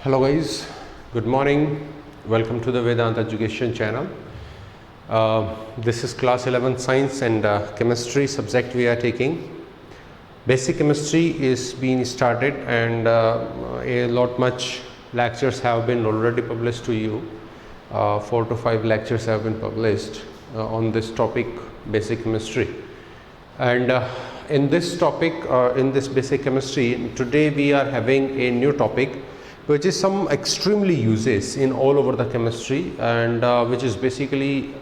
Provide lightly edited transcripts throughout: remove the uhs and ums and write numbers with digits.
Hello guys, good morning. Welcome to the Vedanta Education channel. This is class 11 science and chemistry subject we are taking. Basic chemistry is being started and a lot much lectures have been already published to you. 4 to 5 lectures have been published on this topic, basic chemistry. And in this topic, in this basic chemistry, today we are having a new topic which is some extremely uses in all over the chemistry and which is basically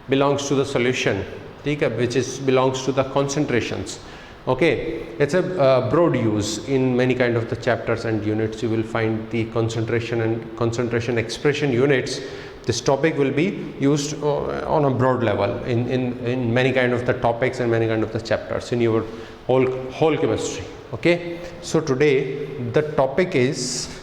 belongs to the solution, okay, which is belongs to the concentrations. Okay, it's a broad use in many kind of the chapters and units. You will find the concentration and concentration expression units. This topic will be used on a broad level in many kind of the topics and many kind of the chapters in your whole chemistry. Okay, so today the topic is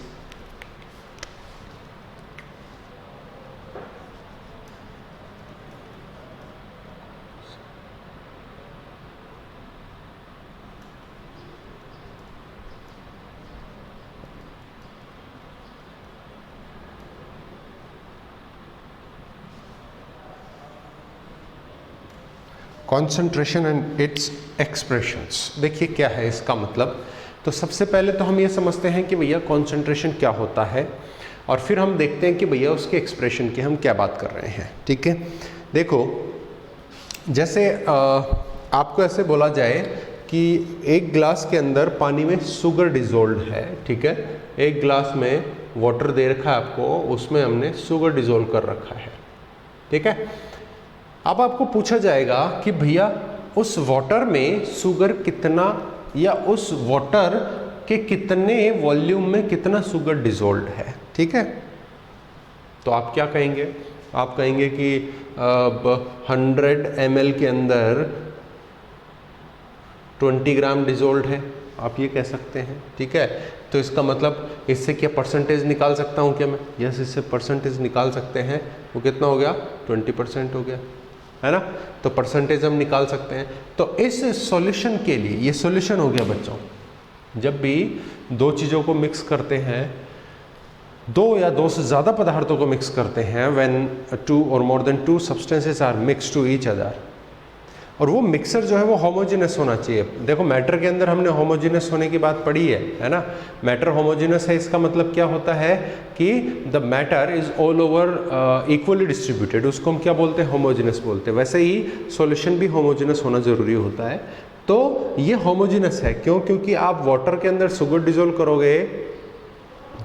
concentration and it's expressions. देखिए क्या है इसका मतलब। तो सबसे पहले तो हम ये समझते हैं कि भैया कॉन्सेंट्रेशन क्या होता है और फिर हम देखते हैं कि भैया उसके एक्सप्रेशन की हम क्या बात कर रहे हैं। ठीक है, देखो जैसे आपको ऐसे बोला जाए कि एक ग्लास के अंदर पानी में शुगर डिजोल्व है। ठीक है, एक ग्लास में वाटर दे रखा है आपको, उसमें हमने शुगर डिजोल्व कर रखा है। ठीक है, अब आपको पूछा जाएगा कि भैया उस वाटर में शुगर कितना या उस वाटर के कितने वॉल्यूम में कितना शुगर डिजोल्व है। ठीक है, तो आप क्या कहेंगे? आप कहेंगे कि 100 ml के अंदर 20 ग्राम डिजोल्व है, आप ये कह सकते हैं। ठीक है, तो इसका मतलब इससे क्या परसेंटेज निकाल सकता हूँ क्या मैं? यस, इससे परसेंटेज निकाल सकते हैं। वो कितना हो गया? 20% हो गया, है ना। तो परसेंटेज हम निकाल सकते हैं। तो इस सॉल्यूशन के लिए ये सॉल्यूशन हो गया बच्चों। जब भी दो चीज़ों को मिक्स करते हैं, दो या दो से ज़्यादा पदार्थों को मिक्स करते हैं, when 2 or more than 2 substances are mixed to each other, और वो मिक्सर जो है वो होमोजेनस होना चाहिए। देखो मैटर के अंदर हमने होमोजेनस होने की बात पढ़ी है ना। मैटर होमोजेनस है, इसका मतलब क्या होता है कि the matter is all over equally distributed, उसको हम क्या बोलते हैं? होमोजेनस बोलते हैं। वैसे ही सॉल्यूशन भी होमोजेनस होना ज़रूरी होता है। तो ये होमोजेनस है क्यों? क्योंकि आप वाटर के अंदर शुगर डिजोल्व करोगे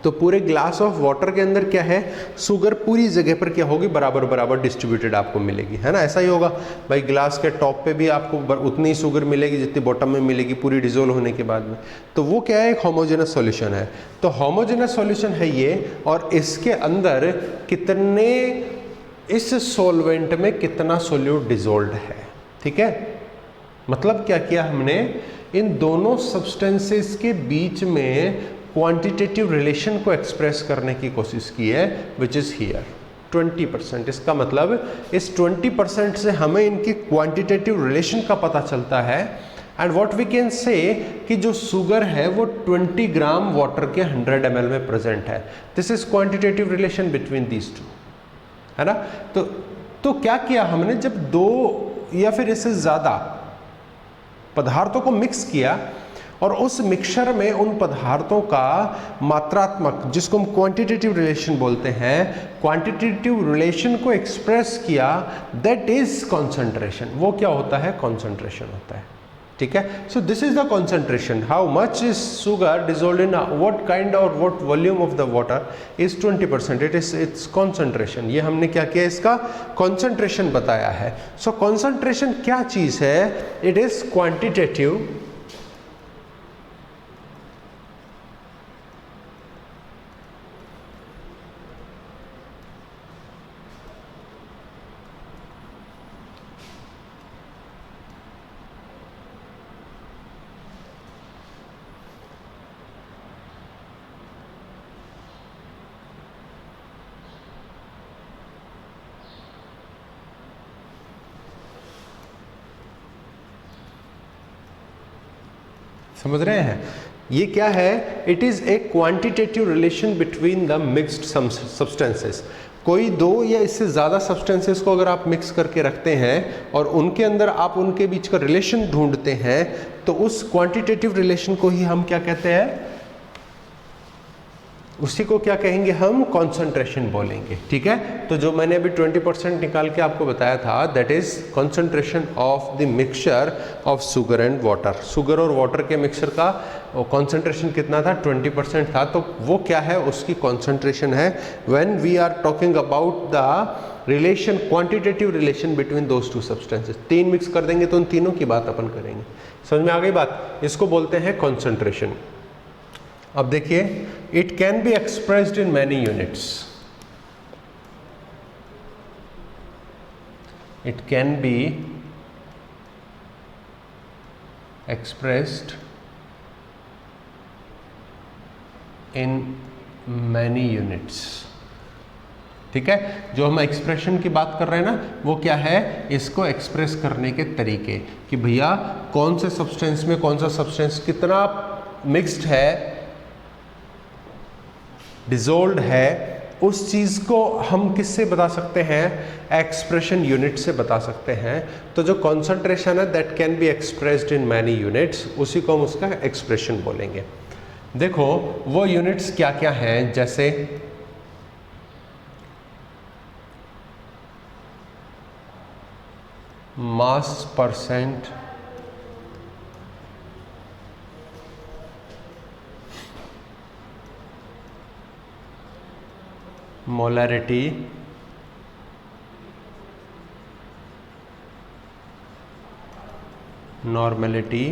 तो पूरे ग्लास ऑफ वाटर के अंदर क्या है? शुगर पूरी जगह पर क्या होगी? बराबर बराबर डिस्ट्रीब्यूटेड आपको मिलेगी, है ना। ऐसा ही होगा भाई, ग्लास के टॉप पे भी आपको उतनी ही शुगर मिलेगी जितनी बॉटम में मिलेगी पूरी डिजोल्व होने के बाद में। तो वो क्या है? एक होमोजेनस सॉल्यूशन है। तो होमोजेनस सॉल्यूशन है ये, और इसके अंदर कितने, इस सॉल्वेंट में कितना सोल्यूट डिजोल्व है। ठीक है, मतलब क्या किया हमने? इन दोनों सब्सटेंसेस के बीच में क्वांटिटेटिव रिलेशन को एक्सप्रेस करने की कोशिश की है, विच इज़ हियर 20%। इसका मतलब इस 20% से हमें इनकी क्वांटिटेटिव रिलेशन का पता चलता है। And what we can say कि जो शुगर है वो 20 ग्राम वाटर के 100 ml में प्रेजेंट है। This is quantitative relation between these two, है ना। तो क्या किया हमने? जब दो या फिर इससे ज़्यादा पदार्थों को मिक्स किया और उस मिक्सचर में उन पदार्थों का मात्रात्मक, जिसको हम क्वांटिटेटिव रिलेशन बोलते हैं, क्वांटिटेटिव रिलेशन को एक्सप्रेस किया, दैट इज कॉन्सेंट्रेशन। वो क्या होता है? कॉन्सेंट्रेशन होता है। ठीक है, so this is the concentration. How much is sugar dissolve in what kind or what volume of the water is 20%। It's concentration. ये हमने क्या किया? इसका कॉन्सेंट्रेशन बताया है। सो कॉन्सेंट्रेशन क्या चीज है? इट इज क्वांटिटेटिव समझ रहे हैं? ये क्या है? It is a quantitative relation between the mixed substances. कोई दो या इससे ज़्यादा सब्सटेंसेस को अगर आप मिक्स करके रखते हैं और उनके अंदर आप उनके बीच का रिलेशन ढूंढते हैं, तो उस क्वांटिटेटिव रिलेशन को ही हम क्या कहते हैं? उसी को क्या कहेंगे हम? कॉन्सेंट्रेशन बोलेंगे। ठीक है, तो जो मैंने अभी 20% निकाल के आपको बताया था, that is concentration of the mixture of sugar and water. Sugar और वाटर के मिक्सचर का कॉन्सेंट्रेशन कितना था? 20% था। तो वो क्या है? उसकी कॉन्सेंट्रेशन है। When we are talking about the relation, quantitative relation between those two substances. 3 mix कर देंगे तो उन तीनों की बात अपन करेंगे। समझ में आ गई बात? इसको बोलते हैं कॉन्सेंट्रेशन। अब देखिए, it can be expressed in many units. It can be expressed in many units. ठीक है, जो हम एक्सप्रेशन की बात कर रहे हैं ना, वो क्या है? इसको एक्सप्रेस करने के तरीके, कि भैया कौन से सब्सटेंस में कौन सा सब्सटेंस कितना मिक्स्ड है, डिसॉल्व्ड है, उस चीज़ को हम किससे बता सकते हैं? एक्सप्रेशन यूनिट से बता सकते हैं। तो जो कॉन्सेंट्रेशन है that can be expressed in many units, उसी को हम उसका एक्सप्रेशन बोलेंगे। देखो वो यूनिट्स क्या क्या हैं, जैसे मास परसेंट, मोलैरिटी, नॉर्मेलिटी,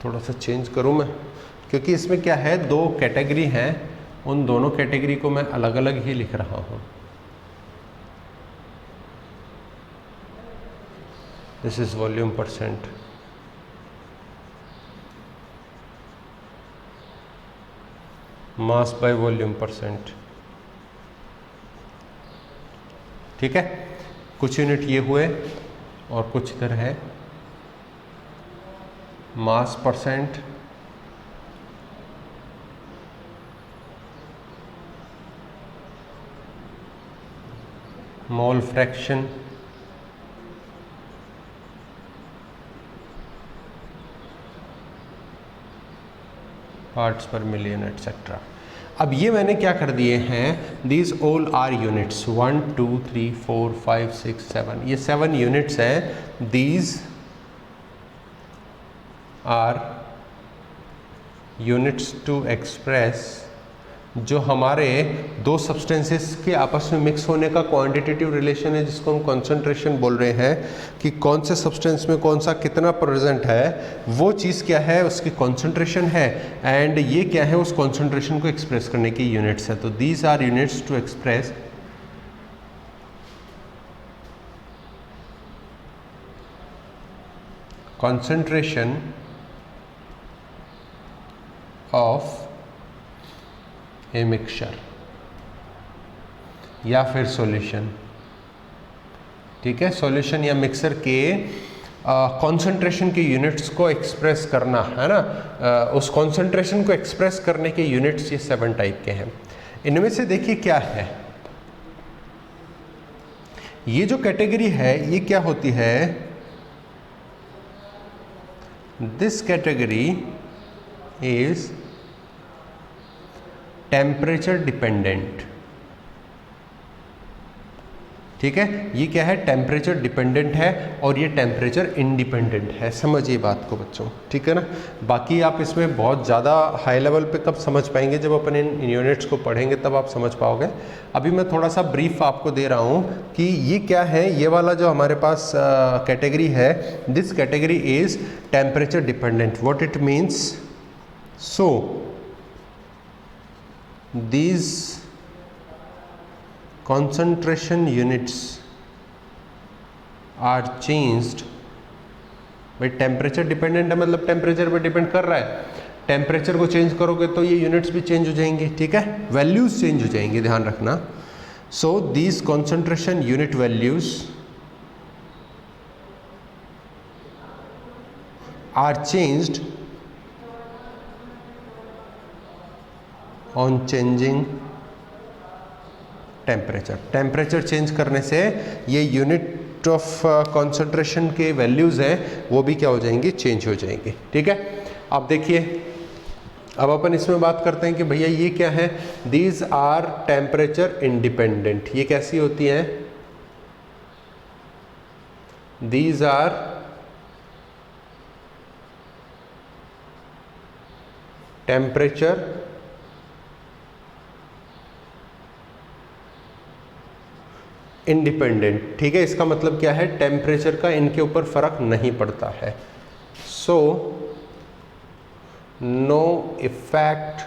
थोड़ा सा चेंज करूं मैं, क्योंकि इसमें क्या है, 2 कैटेगरी हैं, उन दोनों कैटेगरी को मैं अलग अलग ही लिख रहा हूं। This is volume percent, mass by volume percent. ठीक है, कुछ यूनिट ये हुए और कुछ इधर है मास परसेंट, मोल फ्रैक्शन, पार्ट्स पर मिलियन एटसेट्रा। अब ये मैंने क्या कर दिए हैं, दीज ऑल आर यूनिट्स, 1 2 3 4 5 6 7, ये 7 यूनिट्स हैं। These are units to express, जो हमारे 2 सब्सटेंसेस के आपस में मिक्स होने का क्वांटिटेटिव रिलेशन है, जिसको हम कॉन्सेंट्रेशन बोल रहे हैं, कि कौन से सब्सटेंस में कौन सा कितना प्रेजेंट है, वो चीज़ क्या है, उसकी कॉन्सेंट्रेशन है। एंड ये क्या है, उस कॉन्सेंट्रेशन को एक्सप्रेस करने की यूनिट्स है। तो these are units to express concentration of a mixture या फिर सॉल्यूशन। ठीक है, सॉल्यूशन या मिक्सर के कॉन्सेंट्रेशन के यूनिट्स को एक्सप्रेस करना है ना, उस कॉन्सेंट्रेशन को एक्सप्रेस करने के यूनिट्स ये 7 टाइप के हैं। इनमें से देखिए क्या है, ये जो कैटेगरी है ये क्या होती है, this category is temperature dependent. ठीक है, ये क्या है, टेम्परेचर डिपेंडेंट है और ये टेम्परेचर इंडिपेंडेंट है। समझिए बात को बच्चों, ठीक है ना। बाकी आप इसमें बहुत ज़्यादा हाई लेवल पे कब समझ पाएंगे, जब अपन इन यूनिट्स को पढ़ेंगे तब आप समझ पाओगे। अभी मैं थोड़ा सा ब्रीफ आपको दे रहा हूँ कि ये क्या है। ये वाला जो हमारे पास कैटेगरी है, this category is temperature dependent. What it means, so these concentration units are changed भाई टेम्परेचर डिपेंडेंट है मतलब टेम्परेचर पे डिपेंड कर रहा है, टेम्परेचर को चेंज करोगे तो ये यूनिट्स भी चेंज हो जाएंगे, ठीक है, वैल्यूज चेंज हो जाएंगे, ध्यान रखना। So these concentration unit values are changed on changing temperature. Temperature change करने से ये यूनिट ऑफ कॉन्सेंट्रेशन के वैल्यूज हैं वो भी क्या हो जाएंगे, चेंज हो जाएंगे, ठीक है। अब देखिए, अब अपन इसमें बात करते हैं कि भैया ये क्या है, दीज आर टेम्परेचर इंडिपेंडेंट। ये कैसी होती हैं, दीज आर टेम्परेचर इंडिपेंडेंट, ठीक है। इसका मतलब क्या है, टेम्परेचर का इनके ऊपर फर्क नहीं पड़ता है। So no effect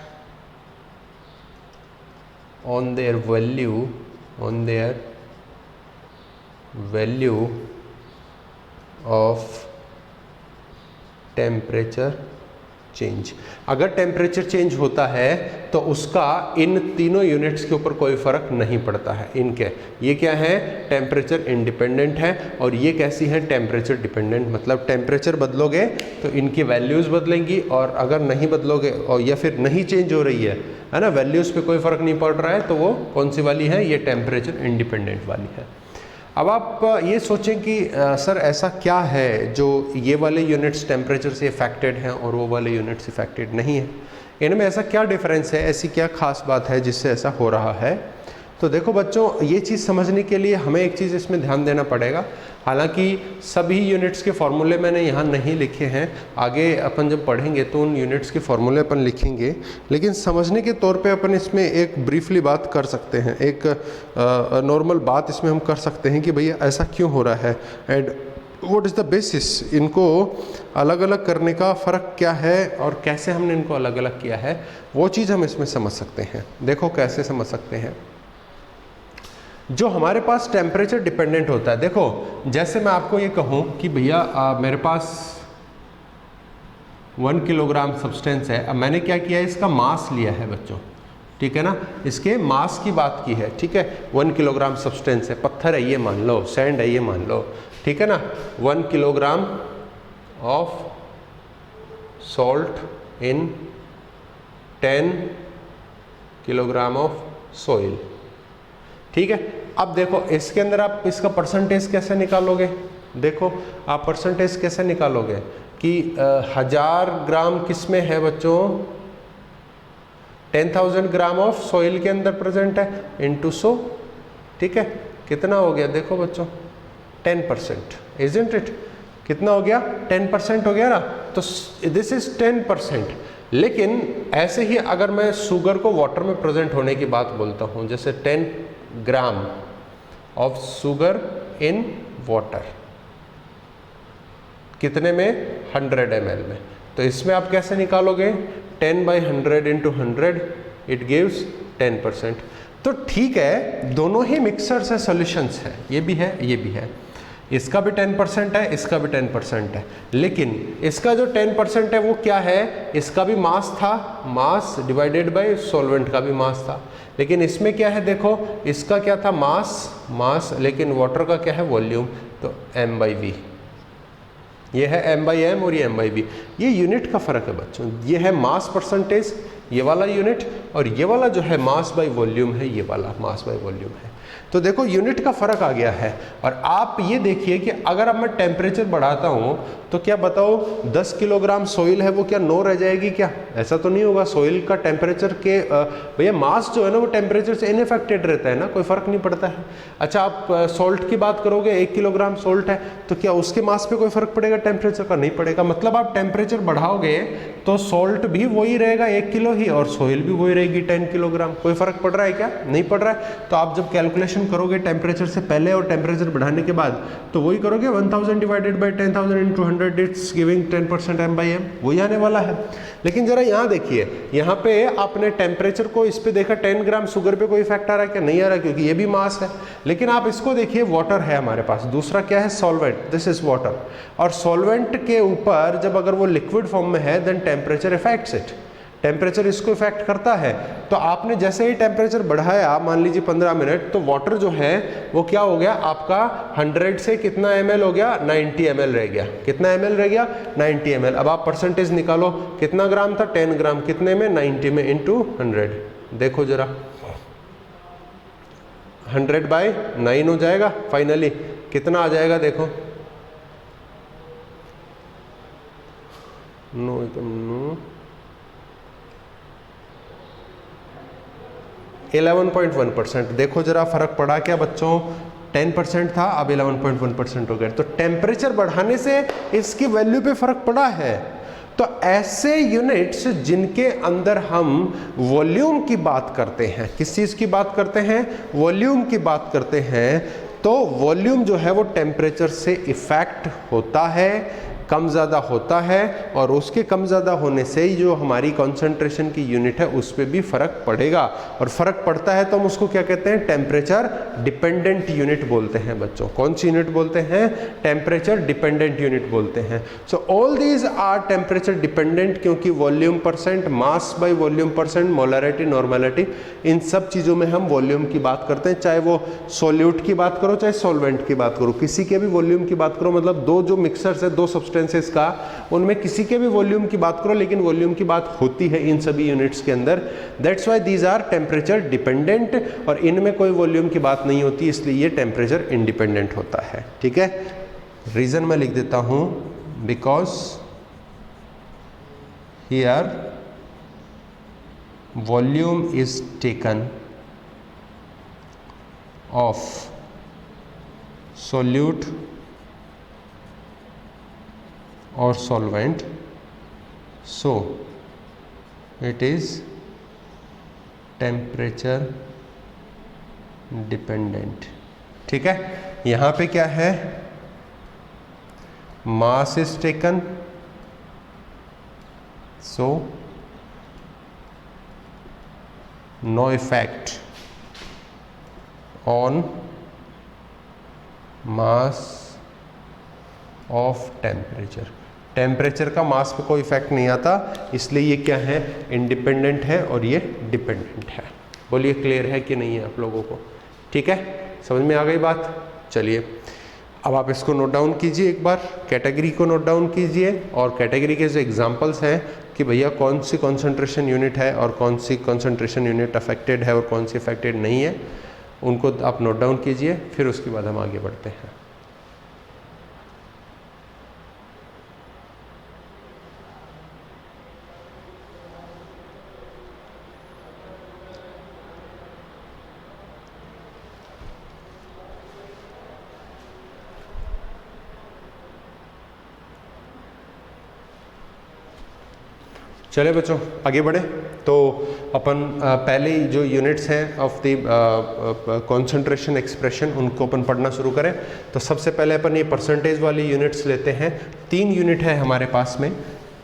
on their value of temperature change. अगर टेम्परेचर चेंज होता है तो उसका इन तीनों यूनिट्स के ऊपर कोई फर्क नहीं पड़ता है इनके। ये क्या है, टेम्परेचर इंडिपेंडेंट है, और ये कैसी है, टेम्परेचर डिपेंडेंट। मतलब टेम्परेचर बदलोगे तो इनकी वैल्यूज़ बदलेंगी, और अगर नहीं बदलोगे और या फिर नहीं चेंज हो रही है ना, वैल्यूज़ पे कोई फ़र्क नहीं पड़ रहा है, तो वो कौन सी वाली है, ये टेम्परेचर इंडिपेंडेंट वाली है। अब आप ये सोचें कि सर ऐसा क्या है जो ये वाले यूनिट्स टेम्परेचर से इफेक्टेड हैं और वो वाले यूनिट्स इफेक्टेड नहीं है, इनमें ऐसा क्या डिफरेंस है, ऐसी क्या खास बात है जिससे ऐसा हो रहा है। तो देखो बच्चों, ये चीज़ समझने के लिए हमें एक चीज़ इसमें ध्यान देना पड़ेगा। हालांकि सभी यूनिट्स के फॉर्मूले मैंने यहाँ नहीं लिखे हैं, आगे अपन जब पढ़ेंगे तो उन यूनिट्स के फॉर्मूले अपन लिखेंगे, लेकिन समझने के तौर पे अपन इसमें एक ब्रीफली बात कर सकते हैं, एक नॉर्मल बात इसमें हम कर सकते हैं कि भैया ऐसा क्यों हो रहा है and what is the basis, इनको अलग अलग करने का फ़र्क क्या है और कैसे हमने इनको अलग अलग किया है, वो चीज़ हम इसमें समझ सकते हैं। देखो कैसे समझ सकते हैं। जो हमारे पास टेम्परेचर डिपेंडेंट होता है, देखो जैसे मैं आपको ये कहूँ कि भैया मेरे पास 1 किलोग्राम सब्सटेंस है, अब मैंने क्या किया है, इसका मास लिया है बच्चों, ठीक है ना, इसके मास की बात की है, ठीक है। 1 किलोग्राम सब्सटेंस है, पत्थर है ये मान लो, सैंड है ये मान लो, ठीक है ना। 1 kilogram of salt in 10 kilogram of soil, ठीक है। अब देखो इसके अंदर आप इसका परसेंटेज कैसे निकालोगे, देखो आप परसेंटेज कैसे निकालोगे कि 1000 ग्राम किस में है बच्चों, 10,000 ग्राम ऑफ सॉइल के अंदर प्रेजेंट है इनटू 100, ठीक है। कितना हो गया, देखो बच्चों 10%, इजंट इट, कितना हो गया, 10% हो गया ना, तो दिस इज 10%। लेकिन ऐसे ही अगर मैं शुगर को वाटर में प्रेजेंट होने की बात बोलता हूँ, जैसे 10 gram of sugar in water, कितने में, 100 ml में, तो इसमें आप कैसे निकालोगे, 10/100 इंटू 100 इट गिव्स 10%। तो ठीक है, दोनों ही मिक्सर्स है, सॉल्यूशंस है, ये भी है ये भी है, इसका भी 10% है, इसका भी 10% है, लेकिन इसका जो 10% है वो क्या है, इसका भी मास था, मास डिवाइडेड बाय सॉल्वेंट का भी मास था, लेकिन इसमें क्या है, देखो इसका क्या था, मास, लेकिन वाटर का क्या है, वॉल्यूम, तो m/v, ये है m/m और ये m/v, ये यूनिट का फ़र्क है बच्चों, ये है मास परसेंटेज ये वाला यूनिट, और ये वाला जो है मास बाय वॉल्यूम है, ये वाला मास बाय वॉल्यूम है। तो देखो यूनिट का फ़र्क आ गया है। और आप ये देखिए कि अगर अब मैं टेम्परेचर बढ़ाता हूँ तो क्या बताओ, 10 किलोग्राम सोइल है वो क्या 9 रह जाएगी क्या, ऐसा तो नहीं होगा। सोइल का टेम्परेचर के भैया मास जो है ना वो टेम्परेचर से इनफेक्टेड रहता है ना, कोई फ़र्क नहीं पड़ता है। अच्छा आप सॉल्ट की बात करोगे, 1 किलोग्राम सॉल्ट है तो क्या उसके मास पे कोई फ़र्क पड़ेगा टेम्परेचर का, नहीं पड़ेगा। मतलब आप टेम्परेचर बढ़ाओगे तो सॉल्ट भी वही रहेगा 1 किलो ही, और सोइल भी वही रहेगी 10 किलोग्राम, कोई फ़र्क पड़ रहा है क्या, नहीं पड़ रहा है। तो आप जब कैलकुलेट कैलकुलेशन करोगे टेम्परेचर से पहले और टेम्परेचर बढ़ाने के बाद, तो वही करोगे 1000 divided by 10,000 into 100, it's giving 10% m/m, वही आने वाला है। लेकिन जरा यहाँ देखिए, यहाँ पे आपने टेम्परेचर को इस पे देखा 10 ग्राम शुगर पे कोई इफेक्ट आ रहा है क्या? नहीं आ रहा, क्योंकि ये भी मास है। लेकिन आप इसको देखिए, वाटर है हमारे पास, दूसरा क्या है? Solvent, this is water. और सॉल्वेंट के ऊपर जब अगर वो लिक्विड फॉर्म में है, then temperature effects it, temperature इसको इफेक्ट करता है। तो आपने जैसे ही टेम्परेचर बढ़ाया, मान लीजिए 15 मिनट, तो वाटर जो है वो क्या हो गया आपका, 100 से कितना ml हो गया? 90 ml रह गया। कितना ml रह गया? 90 ml। अब आप परसेंटेज निकालो, कितना ग्राम था? 10 ग्राम। कितने में? 90 में इंटू 100। देखो जरा, 100/9 हो जाएगा फाइनली। कितना आ जाएगा देखो, नो 11.1%। देखो जरा फर्क पड़ा क्या बच्चों? 10% था, अब 11.1% हो गया। तो टेम्परेचर बढ़ाने से इसकी वैल्यू पे फर्क पड़ा है। तो ऐसे यूनिट्स जिनके अंदर हम वॉल्यूम की बात करते हैं, किस चीज की बात करते हैं? वॉल्यूम की बात करते हैं। तो वॉल्यूम जो है वो टेम्परेचर से इफेक्ट होता है, कम ज़्यादा होता है, और उसके कम ज़्यादा होने से ही जो हमारी कंसंट्रेशन की यूनिट है उस पर भी फर्क पड़ेगा। और फर्क पड़ता है तो हम उसको क्या कहते हैं? टेम्परेचर डिपेंडेंट यूनिट बोलते हैं बच्चों। कौन सी यूनिट बोलते हैं? टेम्परेचर डिपेंडेंट यूनिट बोलते हैं। So all these are temperature dependent, क्योंकि volume percent, mass by volume percent, molarity, normality, इन सब चीज़ों में हम वॉल्यूम की बात करते हैं। चाहे वो सोल्यूट की बात करो, चाहे सॉल्वेंट की बात करो, किसी के भी वॉल्यूम की बात करो, मतलब दो जो मिक्सर्स है, दो सब्सटेंसेस का, उनमें किसी के भी वॉल्यूम की बात करो, लेकिन वॉल्यूम की बात होती है इन सभी यूनिट्स के अंदर। That's why these are temperature dependent, और इनमें कोई वॉल्यूम की बात नहीं होती, इसलिए ये टेम्परेचर इंडिपेंडेंट होता है। ठीक है, रीजन मैं लिख देता हूं, because here volume is taken of solute or solvent, so it is temperature dependent। ठीक है, यहां पे क्या है? mass is taken, so no effect on mass of temperature। Temperature का मास पे कोई इफेक्ट नहीं आता, इसलिए ये क्या है? इंडिपेंडेंट है, और ये डिपेंडेंट है। बोलिए क्लियर है कि नहीं है आप लोगों को? ठीक है, समझ में आ गई बात? चलिए अब आप इसको नोट डाउन कीजिए, एक बार कैटेगरी को नोट डाउन कीजिए, और कैटेगरी के जो एग्जांपल्स हैं कि भैया कौन सी कंसंट्रेशन यूनिट है और कौन सी कंसंट्रेशन यूनिट अफेक्टेड है और कौन सी अफेक्टेड नहीं है, उनको आप नोट डाउन कीजिए, फिर उसके बाद हम आगे बढ़ते हैं। चले बच्चों आगे बढ़े। तो अपन पहले जो यूनिट्स हैं ऑफ द कंसंट्रेशन एक्सप्रेशन, उनको अपन पढ़ना शुरू करें। तो सबसे पहले अपन ये परसेंटेज वाली यूनिट्स लेते हैं। 3 यूनिट है हमारे पास में,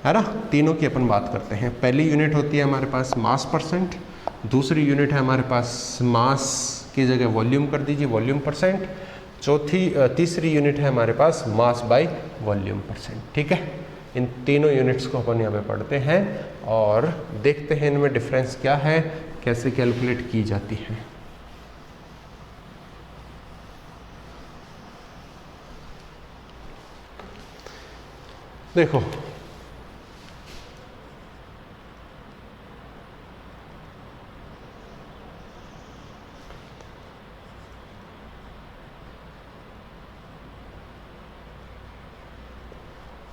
है ना? तीनों की अपन बात करते हैं। पहली यूनिट होती है हमारे पास मास परसेंट, दूसरी यूनिट है हमारे पास मास की जगह वॉल्यूम कर दीजिए, वॉल्यूम परसेंट, तीसरी यूनिट है हमारे पास मास बाय वॉल्यूम परसेंट। ठीक है, इन तीनों यूनिट्स को अपन यहाँ पे पढ़ते हैं और देखते हैं इनमें डिफरेंस क्या है, कैसे कैलकुलेट की जाती है। देखो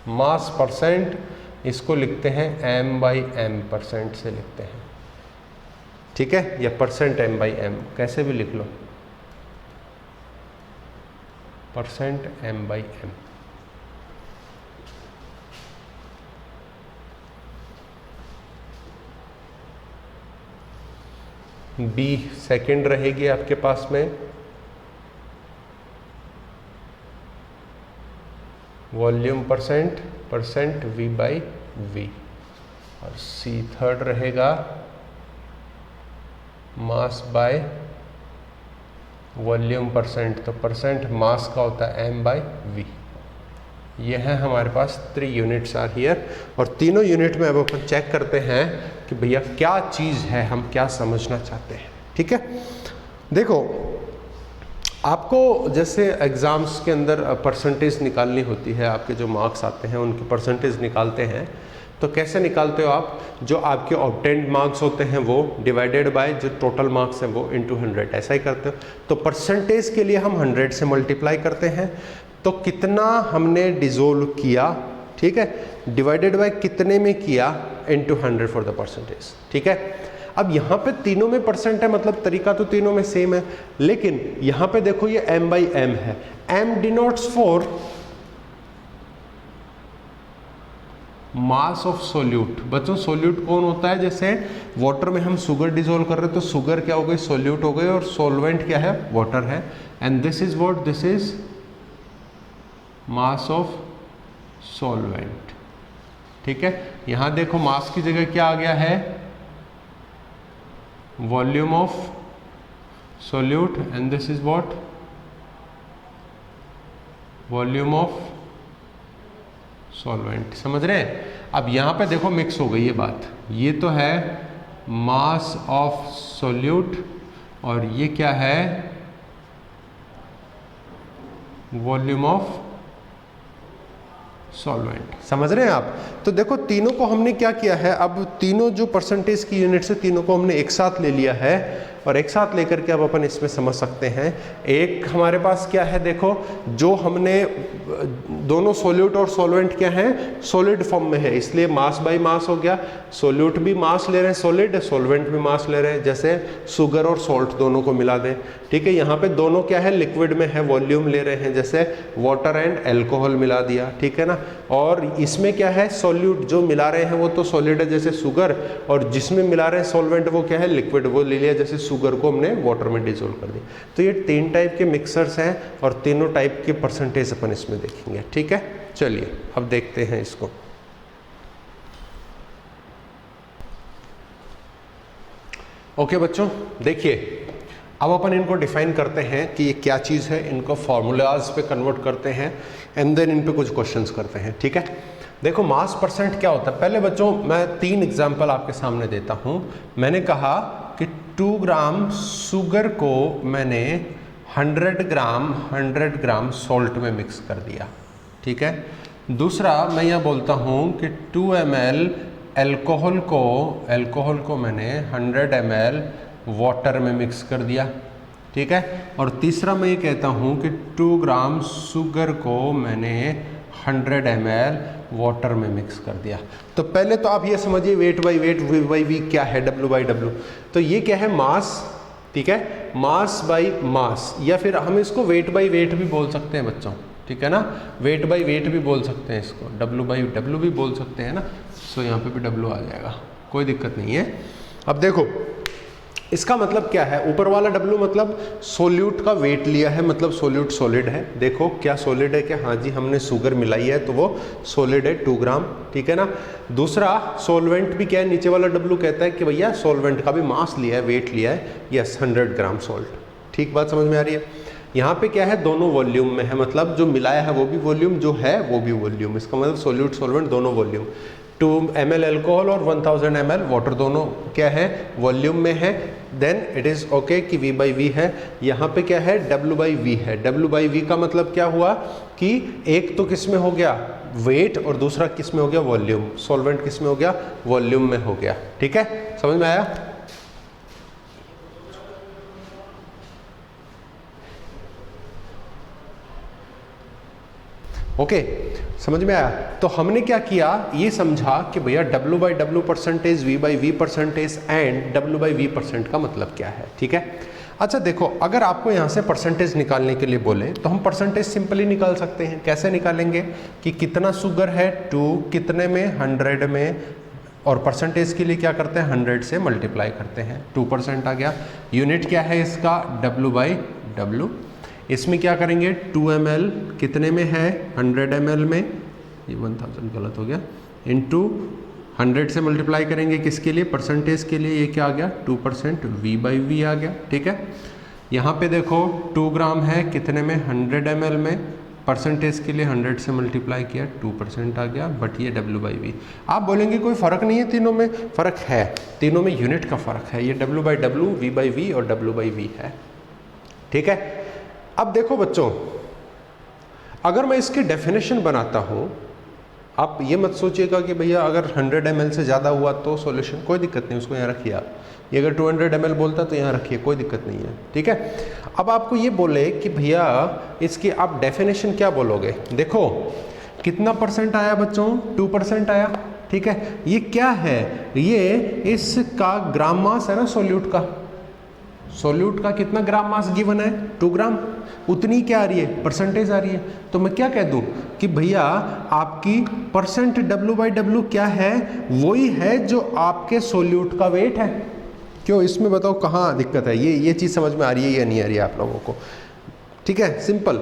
मास परसेंट, इसको लिखते हैं m/m, परसेंट से लिखते हैं। ठीक है, या परसेंट m/m, कैसे भी लिख लो, परसेंट m/m। b सेकंड रहेगी आपके पास में, volume percent V by V, और C थर्ड रहेगा मास बाय वॉल्यूम परसेंट, तो परसेंट मास का होता है m बाई V। ये है हमारे पास 3 यूनिट्स आर हियर, और तीनों यूनिट में अब अपन चेक करते हैं कि भैया क्या चीज़ है, हम क्या समझना चाहते हैं। ठीक है, देखो आपको जैसे एग्ज़ाम्स के अंदर परसेंटेज निकालनी होती है, आपके जो मार्क्स आते हैं उनकी परसेंटेज निकालते हैं, तो कैसे निकालते हो आप? जो आपके ऑब्टेन्ड मार्क्स होते हैं वो डिवाइडेड बाय जो टोटल मार्क्स हैं वो इनटू 100, ऐसा ही करते हो। तो परसेंटेज के लिए हम 100 से मल्टीप्लाई करते हैं, तो कितना हमने डिसोल्व किया, ठीक है, डिवाइडेड बाय कितने में किया, इनटू 100 फॉर द परसेंटेज। ठीक है, अब यहाँ पे तीनों में परसेंट है, मतलब तरीका तो तीनों में सेम है, लेकिन यहाँ पे देखो ये m बाई m है। m denotes for mass of solute. बच्चों सोल्यूट कौन होता है? जैसे वाटर में हम शुगर डिसोल्व कर रहे हैं तो शुगर क्या हो गई, सोल्यूट हो गई, और सॉल्वेंट क्या है, वाटर है। And this is what, this is mass of solvent. ठीक है, यहां देखो मास की जगह क्या आ गया है, volume of solute, and this is what, volume of solvent. समझ रहे हैं? अब यहां पे देखो मिक्स हो गई ये बात, ये तो है मास ऑफ सोल्यूट और ये क्या है, वॉल्यूम ऑफ सॉल्वेंट। समझ रहे हैं आप? तो देखो तीनों को हमने क्या किया है, अब तीनों जो परसेंटेज की यूनिट्स है तीनों को हमने एक साथ ले लिया है, और एक साथ लेकर के अब अपन इसमें समझ सकते हैं। एक हमारे पास क्या है, देखो जो हमने दोनों सोल्यूट और सॉल्वेंट क्या है, सॉलिड फॉर्म में है, इसलिए मास बाय मास हो गया। सोल्यूट भी मास ले रहे हैं सॉलिड, सॉल्वेंट भी मास ले रहे हैं, जैसे शुगर और सॉल्ट दोनों को मिला दें। ठीक है, यहाँ पे दोनों क्या है, लिक्विड में है, वॉल्यूम ले रहे हैं, जैसे वाटर एंड एल्कोहल मिला दिया। ठीक है ना, और इसमें क्या है, सॉल्यूट जो मिला रहे हैं वो तो सॉलिड है जैसे शुगर, और जिसमें मिला रहे हैं सॉल्वेंट वो क्या है, लिक्विड, वो ले लिया, जैसे शुगर को हमने वाटर में डिसोल्व कर दिया। तो ये 3 टाइप के मिक्सर्स हैं और तीनों टाइप के परसेंटेज अपन इसमें देखेंगे। ठीक है, चलिए अब देखते हैं इसको। ओके बच्चों, देखिए अब अपन इनको डिफाइन करते हैं कि ये क्या चीज़ है, इनको फॉर्मूलाज पे कन्वर्ट करते हैं, एंड देन इन पे कुछ क्वेश्चंस करते हैं। ठीक है, देखो मास परसेंट क्या होता है। पहले बच्चों मैं 3 एग्जांपल आपके सामने देता हूँ। मैंने कहा कि 2 ग्राम शुगर को मैंने 100 ग्राम सॉल्ट में मिक्स कर दिया। ठीक है, दूसरा मैं यह बोलता हूँ कि 2 ml एल्कोहल को मैंने 100 ml वाटर में मिक्स कर दिया। ठीक है, और तीसरा मैं ये कहता हूँ कि 2 ग्राम शुगर को मैंने 100 ml वाटर में मिक्स कर दिया। तो पहले तो आप ये समझिए weight by weight, V by V क्या है, डब्ल्यू बाई डब्ल्यू। तो ये क्या है, मास। ठीक है, मास बाई मास, या फिर हम इसको वेट बाई वेट भी बोल सकते हैं बच्चों। ठीक है ना, वेट बाई वेट भी बोल सकते हैं इसको, डब्ल्यू बाई डब्ल्यू भी बोल सकते हैं ना। सो यहाँ पे भी डब्ल्यू आ जाएगा, कोई दिक्कत नहीं है। अब देखो इसका मतलब क्या है, ऊपर वाला W मतलब सोल्यूट का वेट लिया है, मतलब सोल्यूट सॉलिड है। देखो क्या सॉलिड है, क्या, हाँ जी हमने शुगर मिलाई है तो वो सॉलिड है 2 ग्राम। ठीक है ना, दूसरा सॉल्वेंट भी क्या है, नीचे वाला W कहता है कि भैया सॉल्वेंट का भी मास लिया है, वेट लिया है, यस 100 ग्राम सॉल्ट। ठीक बात समझ में आ रही है? यहाँ पे क्या है, दोनों वॉल्यूम में है, मतलब जो मिलाया है वो भी वॉल्यूम, जो है वो भी वॉल्यूम। इसका मतलब सोल्यूट सॉल्वेंट दोनों वॉल्यूम। 2 ml एल्कोहल और 1000 ml वाटर दोनों क्या है, वॉल्यूम में है। देन इट इज़ ओके कि V बाई V है। यहाँ पे क्या है, W बाई V है। W बाई V का मतलब क्या हुआ कि एक तो किस में हो गया, वेट, और दूसरा किस में हो गया, वॉल्यूम। सॉल्वेंट किस में हो गया, वॉल्यूम में हो गया। ठीक है, समझ में आया? ओके, समझ में आया? तो हमने क्या किया, ये समझा कि भैया W by W percentage, V by V percentage and W by V percent का मतलब क्या है। ठीक है, अच्छा देखो अगर आपको यहाँ से परसेंटेज निकालने के लिए बोले तो हम परसेंटेज सिंपली निकाल सकते हैं। कैसे निकालेंगे कि कितना शुगर है 2, कितने में, 100 में, और परसेंटेज के लिए क्या करते हैं, 100 से मल्टीप्लाई करते हैं, 2% आ गया। यूनिट क्या है इसका, W बाई W। इसमें क्या करेंगे 2 ml कितने में है 100 ml में, ये 1000 गलत हो गया, इनटू 100 से मल्टीप्लाई करेंगे किसके लिए, परसेंटेज के लिए, ये क्या आ गया 2% V/V आ गया। ठीक है, यहाँ पे देखो 2 ग्राम है कितने में 100 ml में, परसेंटेज के लिए 100 से मल्टीप्लाई किया 2% आ गया, बट ये W/V। आप बोलेंगे कोई फ़र्क नहीं है, तीनों में फ़र्क है, तीनों में यूनिट का फ़र्क है, ये W/W, V/V और W/V है। ठीक है, अब देखो बच्चों, अगर मैं इसकी डेफिनेशन बनाता हूँ, आप ये मत सोचिएगा कि भैया अगर 100 ml से ज़्यादा हुआ तो सॉल्यूशन, कोई दिक्कत नहीं, उसको यहाँ रखिए आप। ये अगर 200 ml बोलता तो यहाँ रखिए, कोई दिक्कत नहीं है। ठीक है, अब आपको ये बोले कि भैया इसकी आप डेफिनेशन क्या बोलोगे, देखो कितना परसेंट आया बच्चों, 2% आया। ठीक है, ये क्या है, ये इसका ग्राम मास है ना सॉल्यूट का, सॉल्यूट का कितना ग्राम मास गिवन है 2 ग्राम, उतनी क्या आ रही है परसेंटेज आ रही है। तो मैं क्या कह दूं कि भैया आपकी परसेंट W/W क्या है, वही है जो आपके सॉल्यूट का वेट है। क्यों, इसमें बताओ कहाँ दिक्कत है, ये चीज़ समझ में आ रही है या नहीं आ रही है आप लोगों को। ठीक है, सिंपल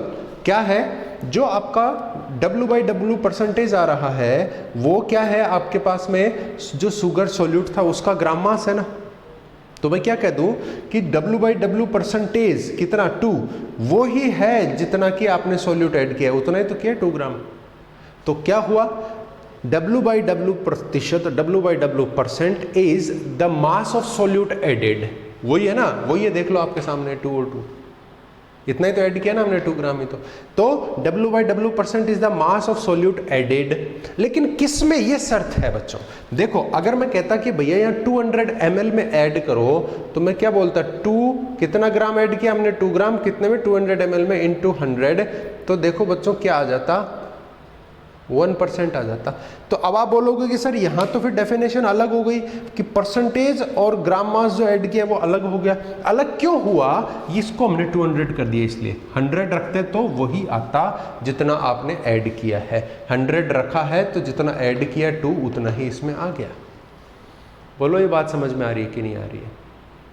क्या है, जो आपका W/W परसेंटेज आ रहा है वो क्या है आपके पास में, जो शुगर सॉल्यूट था उसका ग्राम मास है ना। तो मैं क्या कह दूं कि W/W परसेंटेज कितना 2, वो ही है जितना कि आपने सॉल्यूट ऐड किया, उतना ही तो किया 2 ग्राम। तो क्या हुआ, W/W प्रतिशत, W/W percent is the mass of solute added, वही है ना, वही है, देख लो आपके सामने 2 और 2, इतना ही तो ऐड किया ना हमने 2 ग्राम ही तो W/W percent is the mass of solute added. लेकिन किस में ये शर्त है बच्चों, देखो अगर मैं कहता कि भैया यहाँ 200 ml में ऐड करो, तो मैं क्या बोलता, 2 कितना ग्राम ऐड किया हमने, 2 ग्राम कितने में 200 ml में इंटू 100, तो देखो बच्चों क्या आ जाता, 1% आ जाता। तो अब आप बोलोगे कि सर यहाँ तो फिर डेफिनेशन अलग हो गई कि परसेंटेज और ग्राम मास जो ऐड किया वो अलग हो गया। अलग क्यों हुआ, इसको हमने 200 कर दिया, इसलिए 100 रखते तो वही आता जितना आपने ऐड किया है, 100 रखा है तो जितना ऐड किया 2 उतना ही इसमें आ गया। बोलो ये बात समझ में आ रही है कि नहीं आ रही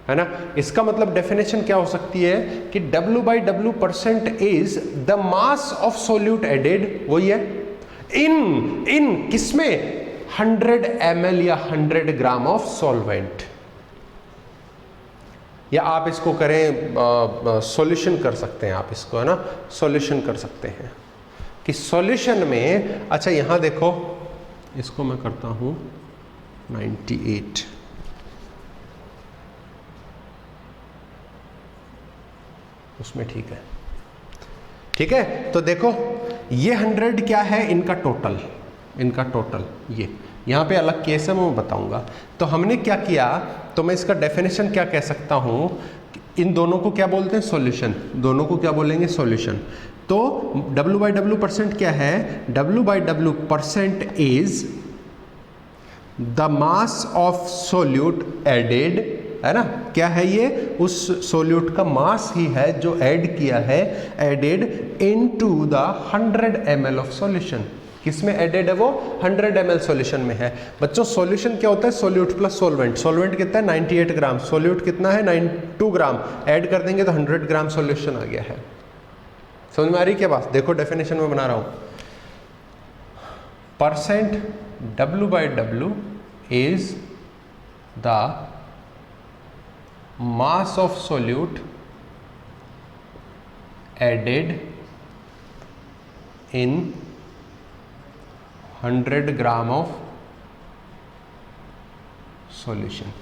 है ना। इसका मतलब डेफिनेशन क्या हो सकती है कि W/W percent is the mass of solute added, वही है इन किसमें 100 ml या 100 ग्राम ऑफ सॉल्वेंट। या आप इसको करें सॉल्यूशन कर सकते हैं, आप इसको है ना सॉल्यूशन कर सकते हैं कि सॉल्यूशन में, अच्छा यहां देखो इसको मैं करता हूं 98, उसमें ठीक है। ठीक है, तो देखो ये 100 क्या है, इनका टोटल ये यहाँ पे अलग केस है, मैं बताऊंगा। तो हमने क्या किया, तो मैं इसका डेफिनेशन क्या कह सकता हूँ, इन दोनों को क्या बोलते हैं सॉल्यूशन, दोनों को क्या बोलेंगे सॉल्यूशन। तो W/W परसेंट क्या है, W/W percent is the mass of solute added, है ना, क्या है ये, उस सॉल्यूट का मास ही है जो ऐड किया है, added into the 100 ml of solution. किसमें एडेड है वो, 100 ml सॉल्यूशन में है। बच्चों सॉल्यूशन क्या होता है, सॉल्यूट प्लस सॉल्वेंट। सॉल्वेंट कितना है 98 ग्राम, सॉल्यूट कितना है 2 ग्राम, ऐड कर देंगे तो 100 ग्राम सॉल्यूशन आ गया है। समझ में आ रही क्या बात, देखो डेफिनेशन में बना रहा हूं, percent W/W is the mass of solute added in 100 gram of solution।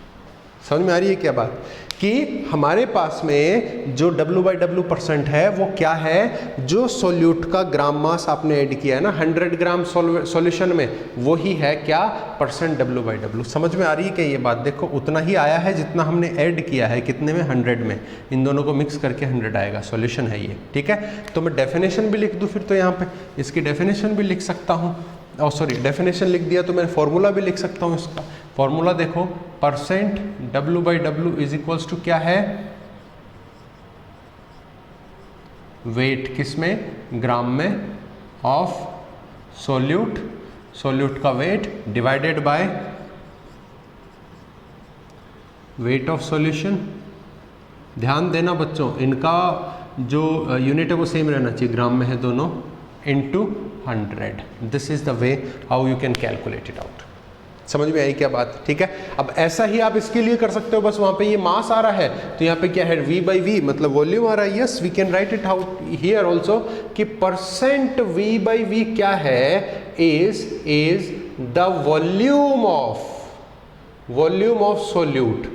समझ में आ रही है क्या बात, कि हमारे पास में जो W/W परसेंट है वो क्या है, जो सॉल्यूट का ग्राम मास आपने ऐड किया है ना 100 ग्राम सॉल्यूशन में, वो ही है क्या, परसेंट W/W। समझ में आ रही है क्या ये बात, देखो उतना ही आया है जितना हमने ऐड किया है, कितने में 100 में, इन दोनों को मिक्स करके 100 आएगा, सॉल्यूशन है ये। ठीक है, तो मैं डेफिनेशन भी लिख दूँ फिर, तो यहाँ पे इसकी डेफिनेशन भी लिख सकता हूँ, और सॉरी डेफिनेशन लिख दिया तो मैं फॉर्मूला भी लिख सकता हूँ इसका। फॉर्मूला देखो, percent W/W is equals to क्या है, वेट किसमें, ग्राम में, ऑफ सॉल्यूट, सॉल्यूट का weight divided by weight of solution. ध्यान देना बच्चों, इनका जो यूनिट है वो सेम रहना चाहिए, ग्राम में है दोनों, into 100। This is the way how you can calculate it out. समझ में आई क्या बात? ठीक है। अब ऐसा ही आप इसके लिए कर सकते हो, बस वहां पे ये मास आ रहा है तो यहाँ पे क्या है, v बाई वी मतलब वॉल्यूम आ रहा है। Yes, we can write it out here also कि परसेंट v बाई वी क्या है, is the volume of solute,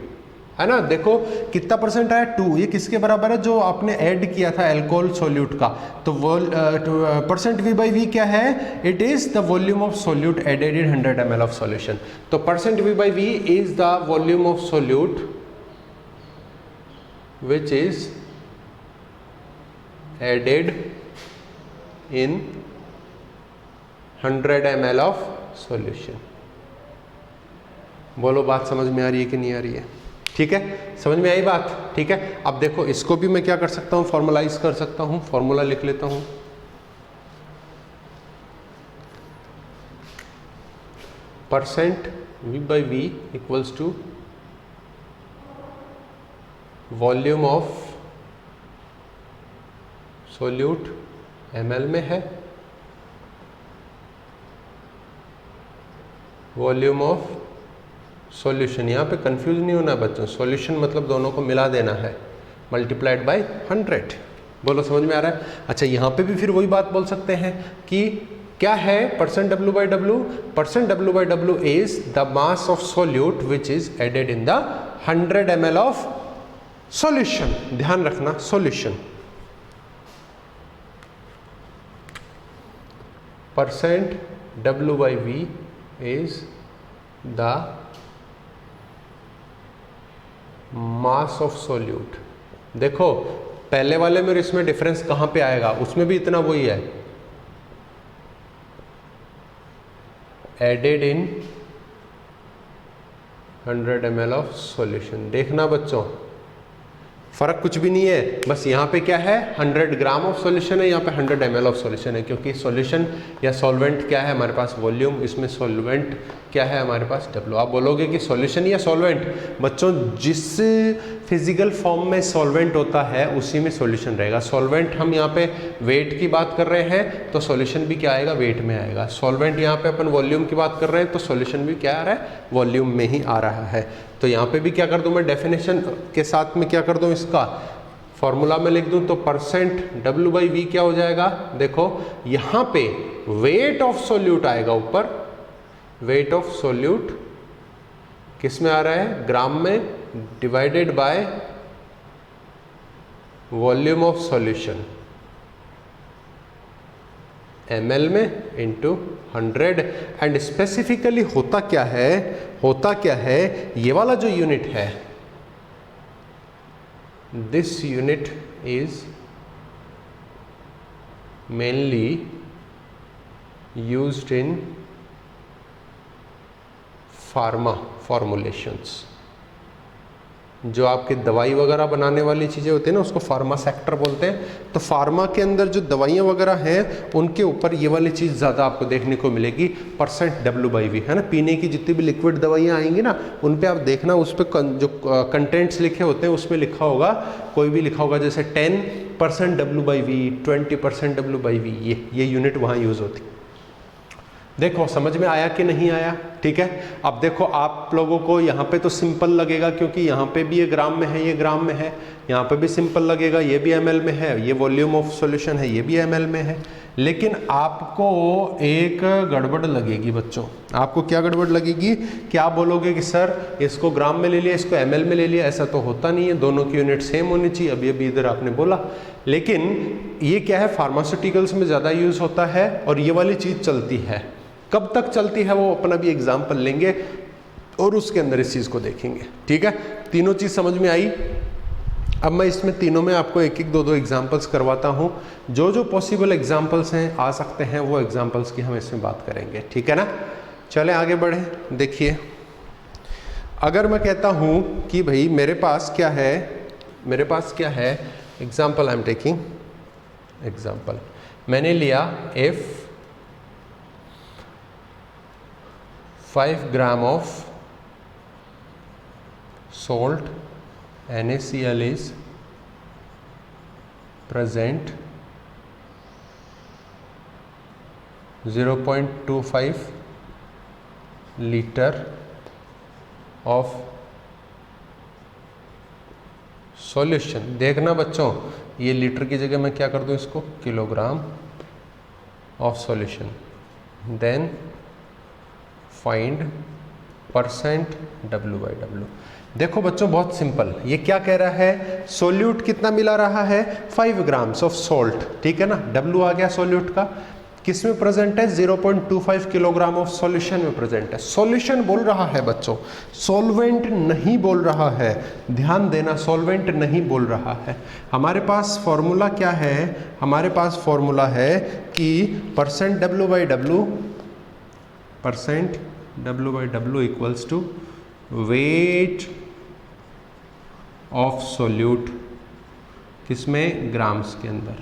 है ना। देखो कितना परसेंट आया, 2। ये किसके बराबर है, जो आपने ऐड किया था अल्कोहल सोल्यूट का। तो परसेंट v बाई वी क्या है, it is the volume of solute added in 100 ml of solution. तो percent v by V is the volume of solute which is added in 100 ml of solution. बोलो बात समझ में आ रही है कि नहीं आ रही है? ठीक है, समझ में आई बात? ठीक है। अब देखो इसको भी मैं क्या कर सकता हूं, फॉर्मलाइज कर सकता हूं। फॉर्मूला लिख लेता हूं, percent v by V equals to volume of solute, ml में है, वॉल्यूम ऑफ सॉल्यूशन। यहाँ पे कंफ्यूज नहीं होना बच्चों, सॉल्यूशन मतलब दोनों को मिला देना है, मल्टीप्लाइड बाय 100। बोलो समझ में आ रहा है? अच्छा, यहाँ पे भी फिर वही बात बोल सकते हैं कि क्या है, percent W by W, percent W by W is the mass of solute which is added in the 100 ml of solution. ध्यान रखना, solution. Percent W by V is the mass of solute. देखो पहले वाले में और इसमें difference कहां पे आएगा, उसमें भी इतना वही है, added in 100 ml of solution. देखना बच्चों फर्क कुछ भी नहीं है, बस यहाँ पे क्या है, 100 ग्राम ऑफ सॉल्यूशन है, यहाँ पे 100 ml ऑफ सॉल्यूशन है, क्योंकि सॉल्यूशन या सॉल्वेंट क्या है हमारे पास, वॉल्यूम, इसमें सॉल्वेंट क्या है हमारे पास, W। आप बोलोगे कि सॉल्यूशन या सॉल्वेंट, बच्चों जिस फिजिकल फॉर्म में सॉल्वेंट होता है उसी में सॉल्यूशन रहेगा। सॉल्वेंट हम यहाँ पे वेट की बात कर रहे हैं तो सॉल्यूशन भी क्या आएगा, वेट में आएगा। सॉल्वेंट यहाँ पे अपन वॉल्यूम की बात कर रहे हैं तो सॉल्यूशन भी क्या आ रहा है, वॉल्यूम में ही आ रहा है। तो यहाँ पे भी क्या कर दूं मैं, डेफिनेशन के साथ में क्या कर दूं, इसका फॉर्मूला में लिख दूं। तो परसेंट W बाई वी क्या हो जाएगा, देखो यहाँ पे वेट ऑफ सोल्यूट आएगा ऊपर, वेट ऑफ सोल्यूट किस में आ रहा है, ग्राम में, divided by volume of solution ml में इंटू 100। एंड स्पेसिफिकली होता क्या है, होता क्या है, ये वाला जो यूनिट है, this unit is mainly used in pharma formulations. जो आपके दवाई वगैरह बनाने वाली चीज़ें होती हैं ना, उसको फार्मा सेक्टर बोलते हैं। तो फार्मा के अंदर जो दवाइयाँ वगैरह हैं उनके ऊपर ये वाली चीज़ ज़्यादा आपको देखने को मिलेगी, परसेंट W बाई वी, है ना। पीने की जितनी भी लिक्विड दवाइयाँ आएंगी ना, उन पे आप देखना, उस पर जो कंटेंट्स लिखे होते हैं उसमें लिखा होगा, कोई भी लिखा होगा जैसे 10% W by V, 20% W by V, ये यूनिट वहाँ यूज़ होती है। देखो समझ में आया कि नहीं आया? ठीक है। अब देखो आप लोगों को यहाँ पे तो सिंपल लगेगा, क्योंकि यहाँ पे भी ये ग्राम में है, ये ग्राम में है, यहाँ पे भी सिंपल लगेगा, ये भी ml में है, ये वॉल्यूम ऑफ सॉल्यूशन है, ये भी ml में है। लेकिन आपको एक गड़बड़ लगेगी बच्चों। आपको क्या गड़बड़ लगेगी कि आप बोलोगे कि सर इसको ग्राम में ले लिया, इसको ml में ले लिया। ऐसा तो होता नहीं है, दोनों की यूनिट सेम होनी चाहिए। अभी अभी इधर आपने बोला, लेकिन ये क्या है, फार्मास्यूटिकल्स में ज़्यादा यूज़ होता है और ये वाली चीज़ चलती है। कब तक चलती है वो अपना भी एग्जाम्पल लेंगे और उसके अंदर इस चीज़ को देखेंगे। ठीक है, तीनों चीज़ समझ में आई। अब मैं इसमें तीनों में आपको एक एक दो एग्जाम्पल्स करवाता हूँ। जो जो पॉसिबल एग्जाम्पल्स हैं, आ सकते हैं, वो एग्जाम्पल्स की हम इसमें बात करेंगे। ठीक है ना, चले आगे बढ़े। देखिए, अगर मैं कहता हूँ कि भाई मेरे पास क्या है, मेरे पास क्या है, example I am taking example, मैंने लिया F 5 gram of salt, NaCl is present 0.25 litre of solution. देखना बच्चों, ये लीटर की जगह मैं क्या कर दूं इसको, kilogram of solution. Then find percent W/W। देखो बच्चों बहुत सिंपल, ये क्या कह रहा है, सोल्यूट कितना मिला रहा है, 5 ग्राम्स ऑफ सॉल्ट, ठीक है ना। W आ गया सोल्यूट का, किस में प्रेजेंट है, 0.25 किलोग्राम ऑफ सॉल्यूशन में प्रेजेंट है। सॉल्यूशन बोल रहा है बच्चों, सॉल्वेंट नहीं बोल रहा है, ध्यान देना, सॉल्वेंट नहीं बोल रहा है। हमारे पास फॉर्मूला क्या है, हमारे पास फॉर्मूला है कि percent W/W equals to weight of solute, किसमें, ग्राम्स के अंदर,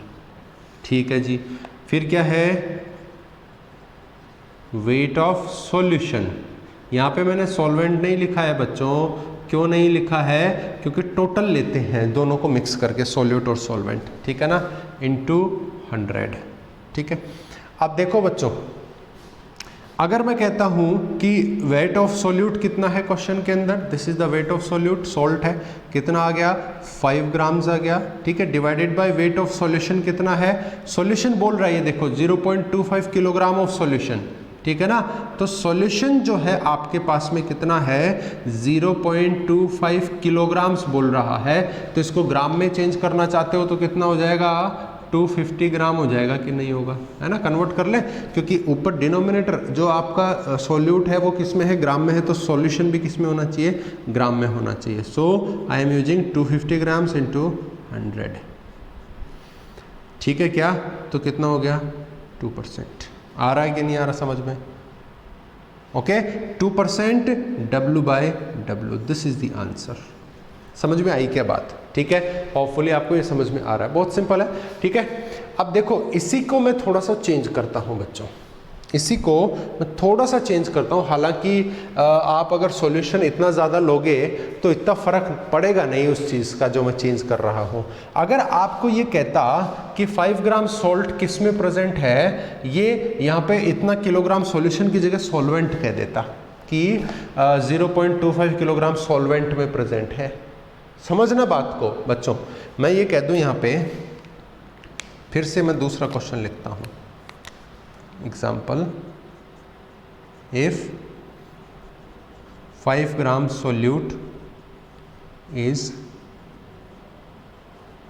ठीक है जी। फिर क्या है, वेट ऑफ सॉल्यूशन। यहाँ पे मैंने सॉल्वेंट नहीं लिखा है बच्चों, क्यों नहीं लिखा है, क्योंकि टोटल लेते हैं दोनों को मिक्स करके, सोल्यूट और सॉल्वेंट, ठीक है ना, इनटू 100, ठीक है। अब देखो बच्चों, अगर मैं कहता हूं कि वेट ऑफ सोल्यूट कितना है क्वेश्चन के अंदर, this is the wait of solute, salt है, कितना आ गया, 5 ग्राम्स आ गया, ठीक है, divided by weight of solution कितना है, सॉल्यूशन बोल रहा है ये देखो 0.25 किलोग्राम ऑफ सॉल्यूशन, ठीक है ना। तो सॉल्यूशन जो है आपके पास में कितना है, 0.25 किलोग्राम्स बोल रहा है। तो इसको ग्राम में चेंज करना चाहते हो तो कितना हो जाएगा, 250 ग्राम हो जाएगा कि नहीं होगा, है ना, कन्वर्ट कर ले, क्योंकि ऊपर डिनोमिनेटर जो आपका सोल्यूट है वो किस में है, ग्राम में है, तो सॉल्यूशन भी किस में होना चाहिए, ग्राम में होना चाहिए। So I am using 250 grams into 100, ठीक है क्या, तो कितना हो गया, 2%। आ रहा है कि नहीं आ रहा समझ में, okay, 2% W/W, this is the answer. समझ में आई क्या बात, ठीक है, होपफुली आपको ये समझ में आ रहा है, बहुत सिंपल है, ठीक है। अब देखो इसी को मैं थोड़ा सा चेंज करता हूं बच्चों, इसी को मैं थोड़ा सा चेंज करता हूं। हालांकि आप अगर सॉल्यूशन इतना ज़्यादा लोगे तो इतना फर्क पड़ेगा नहीं उस चीज़ का जो मैं चेंज कर रहा हूं। अगर आपको ये कहता कि 5 ग्राम सॉल्ट किस में प्रेजेंट है, ये यहाँ पे इतना किलोग्राम सॉल्यूशन की जगह सॉल्वेंट कह देता कि 0.25 किलोग्राम सॉल्वेंट में प्रेजेंट है। समझना बात को बच्चों, मैं ये कह दूं यहाँ पे, फिर से मैं दूसरा क्वेश्चन लिखता हूं। Example, if 5 gram solute is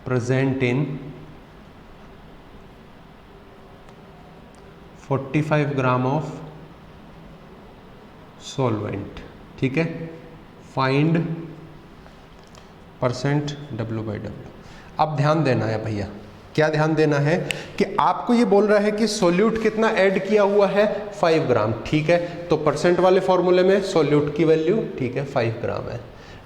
present in 45 gram of solvent, ठीक है, फाइंड परसेंट W/W। अब ध्यान देना है भैया, क्या ध्यान देना है कि आपको ये बोल रहा है कि सोल्यूट कितना ऐड किया हुआ है, 5 ग्राम, ठीक है, तो परसेंट वाले फॉर्मूले में सोल्यूट की वैल्यू, ठीक है, 5 ग्राम है,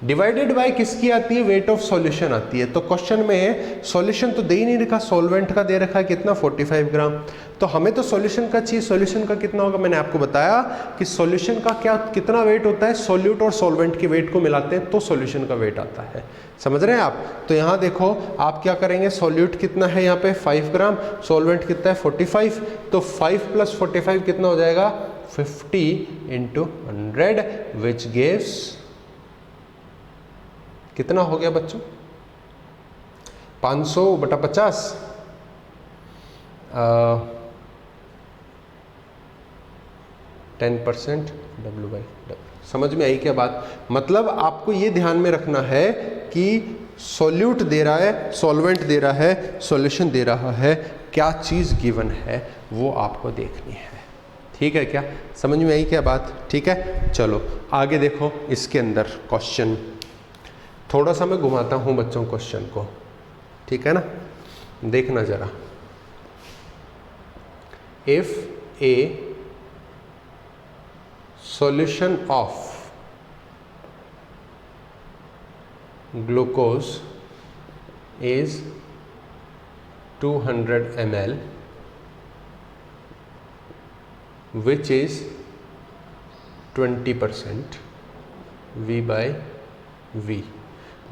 डिवाइडेड बाय किसकी आती है, वेट ऑफ सॉल्यूशन आती है। तो क्वेश्चन में सॉल्यूशन तो दे ही नहीं रखा, सॉल्वेंट का दे रखा है कितना, 45 ग्राम। तो हमें तो सॉल्यूशन का चाहिए, सॉल्यूशन का कितना होगा, मैंने आपको बताया कि सॉल्यूशन का क्या कितना वेट होता है, सोल्यूट और सॉल्वेंट के वेट को मिलाते हैं तो सॉल्यूशन का वेट आता है, समझ रहे हैं आप। तो यहाँ देखो आप क्या करेंगे, सोल्यूट कितना है यहाँ पे 5 ग्राम, सॉल्वेंट कितना है 45, तो 5 + 45 कितना हो जाएगा, 50 × 100 विच गिव्स, कितना हो गया बच्चों, 500/50, 10% W/W। समझ में आई क्या बात, मतलब आपको ये ध्यान में रखना है कि सॉल्यूट दे रहा है, सॉल्वेंट दे रहा है, सॉल्यूशन दे रहा है, क्या चीज़ गिवन है वो आपको देखनी है, ठीक है क्या, समझ में आई क्या बात, ठीक है। चलो आगे देखो, इसके अंदर क्वेश्चन थोड़ा सा मैं घुमाता हूँ बच्चों क्वेश्चन को, ठीक है ना, देखना जरा। If A solution of glucose is 200 ml, which is 20% V/V.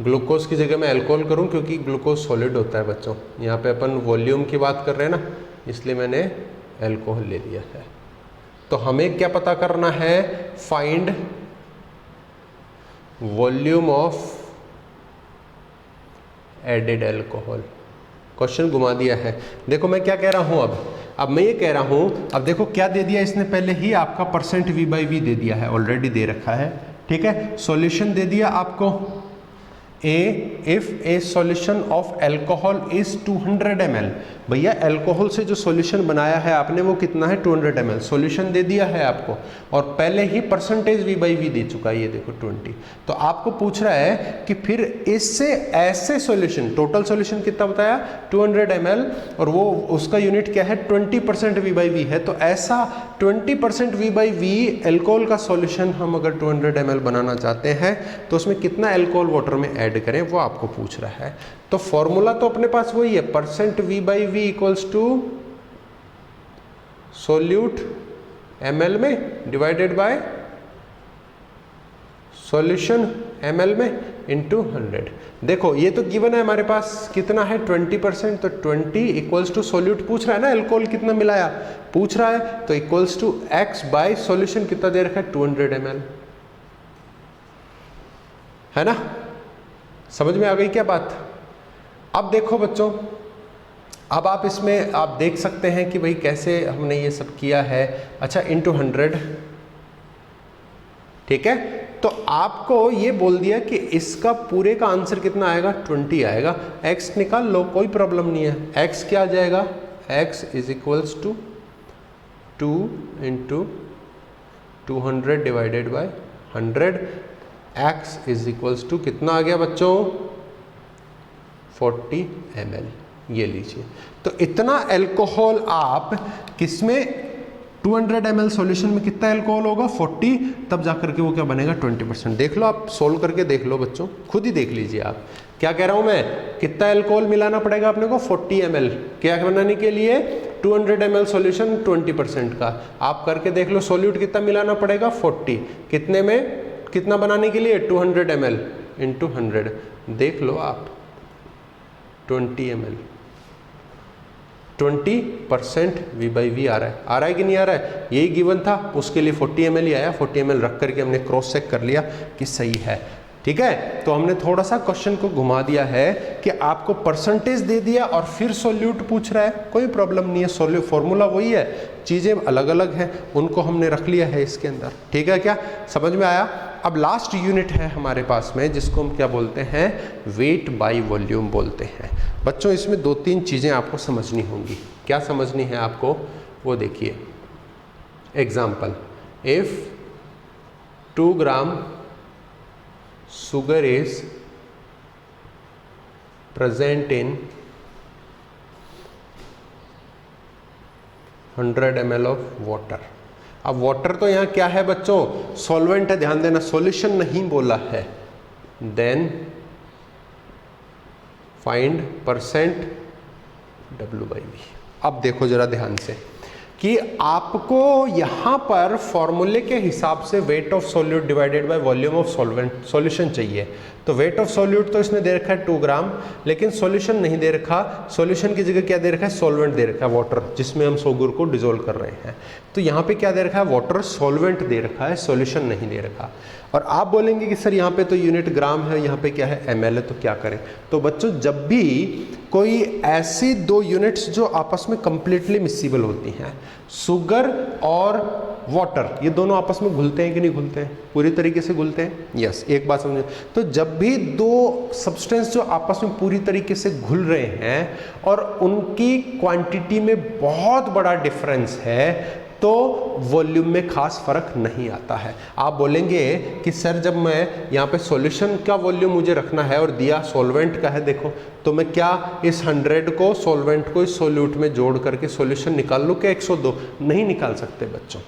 Glucose की जगह मैं अल्कोहल करूं क्योंकि ग्लूकोज सॉलिड होता है बच्चों। यहाँ पे अपन वॉल्यूम की बात कर रहे हैं ना, इसलिए मैंने अल्कोहल ले लिया है। तो हमें क्या पता करना है, find volume of added alcohol. Question घुमा दिया है। देखो मैं क्या कह रहा हूं, अब मैं ये कह रहा हूं, अब देखो क्या दे दिया इसने, पहले ही आपका परसेंट V/V दे दिया है, ऑलरेडी दे रखा है, ठीक है। सॉल्यूशन दे दिया आपको if A solution of alcohol is 200 ml। भैया अल्कोहल से जो सॉल्यूशन बनाया है आपने वो कितना है, 200 ml। सॉल्यूशन दे दिया है आपको और पहले ही परसेंटेज V/V दे चुका है, ये देखो 20। तो आपको पूछ रहा है कि फिर इससे ऐसे सॉल्यूशन, टोटल सॉल्यूशन कितना बताया 200 ml और वो उसका यूनिट क्या है 20% V/V है। तो ऐसा 20% V/V अल्कोहल का सॉल्यूशन हम अगर 200 ml बनाना चाहते हैं तो उसमें कितना अल्कोहल वाटर में ऐड करें, वो आपको पूछ रहा है। तो फॉर्मूला तो अपने पास वही है, percent V/V equals to solute ml में डिवाइडेड बाय सॉल्यूशन ml में इंटू 100। देखो ये तो गिवन है हमारे पास, कितना है 20%, तो 20 इक्वल्स टू सोल्यूट पूछ रहा है ना, अल्कोहल कितना मिलाया पूछ रहा है, तो equals to x by solution कितना दे रखा है 200 ml, है ना। समझ में आ गई क्या बात। अब देखो बच्चों, अब आप इसमें आप देख सकते हैं कि भाई कैसे हमने ये सब किया है। अच्छा इंटू 100, ठीक है। तो आपको ये बोल दिया कि इसका पूरे का आंसर कितना आएगा 20 आएगा। x निकाल लो, कोई प्रॉब्लम नहीं है। x क्या आ जाएगा, x is equals to 2 into 200 divided by 100। x is equals to कितना आ गया बच्चों 40 ml। ये लीजिए, तो इतना अल्कोहल आप किसमें 200 ml सॉल्यूशन में कितना अल्कोहल होगा 40, तब जाकर के वो क्या बनेगा 20%। देख लो, आप सोल्व करके देख लो बच्चों, खुद ही देख लीजिए आप। क्या कह रहा हूं मैं, कितना अल्कोहल मिलाना पड़ेगा अपने को 40 ml क्या बनाने के लिए, 200 ml सॉल्यूशन 20% का। आप करके देख लो, सोल्यूट कितना मिलाना पड़ेगा 40, कितने में कितना बनाने के लिए 200 ml इंटू 100। देख लो आप 20 ml 20% V/V आ रहा है कि नहीं आ रहा है, यही गिवन था, उसके लिए 40 ml ही आया। 40 ml रख करके हमने क्रॉस चेक कर लिया कि सही है, ठीक है। तो हमने थोड़ा सा क्वेश्चन को घुमा दिया है कि आपको परसेंटेज दे दिया और फिर सोल्यूट पूछ रहा है, कोई प्रॉब्लम नहीं है, सोल्यूट फॉर्मूला वही है, चीज़ें अलग अलग हैं, उनको हमने रख लिया है इसके अंदर, ठीक है। क्या समझ में आया। अब लास्ट यूनिट है हमारे पास में जिसको हम क्या बोलते हैं, वेट बाय वॉल्यूम बोलते हैं। बच्चों इसमें 2-3 चीज़ें आपको समझनी होंगी। क्या समझनी है आपको, वो देखिए। Example, if 2 gram sugar is present in 100 ml of water। अब वाटर तो यहाँ क्या है बच्चों, सॉल्वेंट है, ध्यान देना, सॉल्यूशन नहीं बोला है। Then find percent W/V। अब देखो जरा ध्यान से कि आपको यहाँ पर फॉर्मूले के हिसाब से weight of solute divided by volume of solvent solution चाहिए। तो वेट ऑफ सॉल्यूट तो इसने दे रखा है 2 ग्राम, लेकिन सॉल्यूशन नहीं दे रखा। सॉल्यूशन की जगह क्या दे रखा है, सॉल्वेंट दे रखा है, वाटर, जिसमें हम सोगुर को डिसोल्व कर रहे हैं। तो यहाँ पे क्या दे रखा है, वाटर, सॉल्वेंट दे रखा है, सॉल्यूशन नहीं दे रखा। और आप बोलेंगे कि सर यहाँ पे तो यूनिट ग्राम है, यहाँ पे क्या है ml है, तो क्या करें। तो बच्चों जब भी कोई ऐसी 2 यूनिट्स जो आपस में कंप्लीटली मिसिबल होती हैं, शुगर और वाटर, ये दोनों आपस में घुलते हैं कि नहीं घुलते हैं, पूरी तरीके से घुलते हैं। यस, एक बात समझिए। तो जब भी 2 सब्सटेंस जो आपस में पूरी तरीके से घुल रहे हैं और उनकी क्वांटिटी में बहुत बड़ा डिफरेंस है, तो वॉल्यूम में खास फर्क नहीं आता है। आप बोलेंगे कि सर जब मैं यहाँ पे सॉल्यूशन का वॉल्यूम मुझे रखना है और दिया सॉल्वेंट का है, देखो तो मैं क्या इस 100 को सॉल्वेंट को इस सोल्यूट में जोड़ करके सॉल्यूशन निकाल लूँ क्या 102? नहीं निकाल सकते बच्चों,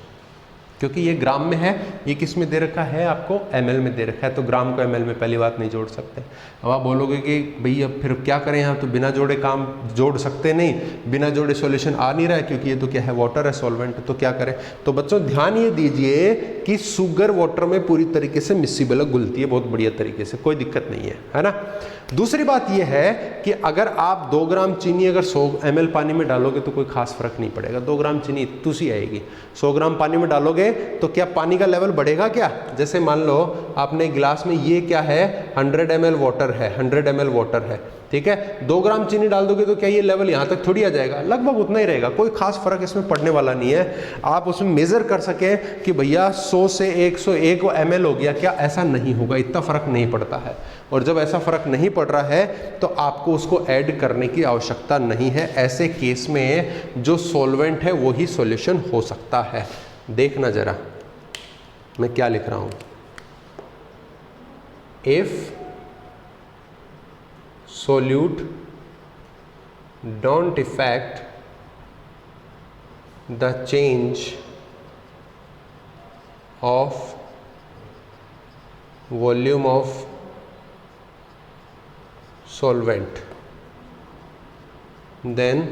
क्योंकि ये ग्राम में है, ये किस में दे रखा है आपको, ml में दे रखा है, तो ग्राम को ml में पहली बात नहीं जोड़ सकते। अब आप बोलोगे कि भाई अब फिर क्या करें यहाँ, तो बिना जोड़े काम जोड़ सकते नहीं, बिना जोड़े सॉल्यूशन आ नहीं रहा है, क्योंकि ये तो क्या है, वाटर है, सॉल्वेंट, तो क्या करें। तो बच्चों ध्यान ये दीजिए कि शुगर वाटर में पूरी तरीके से मिसिबल घुलती है बहुत बढ़िया तरीके से, कोई दिक्कत नहीं है ना। दूसरी बात यह है कि अगर आप 2 ग्राम चीनी अगर 100 ml पानी में डालोगे तो कोई खास फर्क नहीं पड़ेगा, 2 ग्राम चीनी तुसी आएगी। 100 ग्राम पानी में डालोगे तो क्या पानी का लेवल बढ़ेगा क्या? जैसे मान लो आपने गिलास में, ये क्या है, 100 ml वाटर है, 100 ml वाटर है, ठीक है, 2 ग्राम चीनी डाल दोगे तो क्या ये लेवल यहाँ तक थोड़ी आ जाएगा, लगभग उतना ही रहेगा, कोई खास फर्क इसमें पड़ने वाला नहीं है। आप उसमें मेजर कर सके कि भैया 100 से 101 ml हो गया, क्या ऐसा नहीं होगा, इतना फर्क नहीं पड़ता है। और जब ऐसा फर्क नहीं पड़ रहा है तो आपको उसको ऐड करने की आवश्यकता नहीं है। ऐसे केस में जो सॉल्वेंट है वो ही सॉल्यूशन हो सकता है। देखना जरा मैं क्या लिख रहा हूं, if solute don't affect the change of volume of solvent, then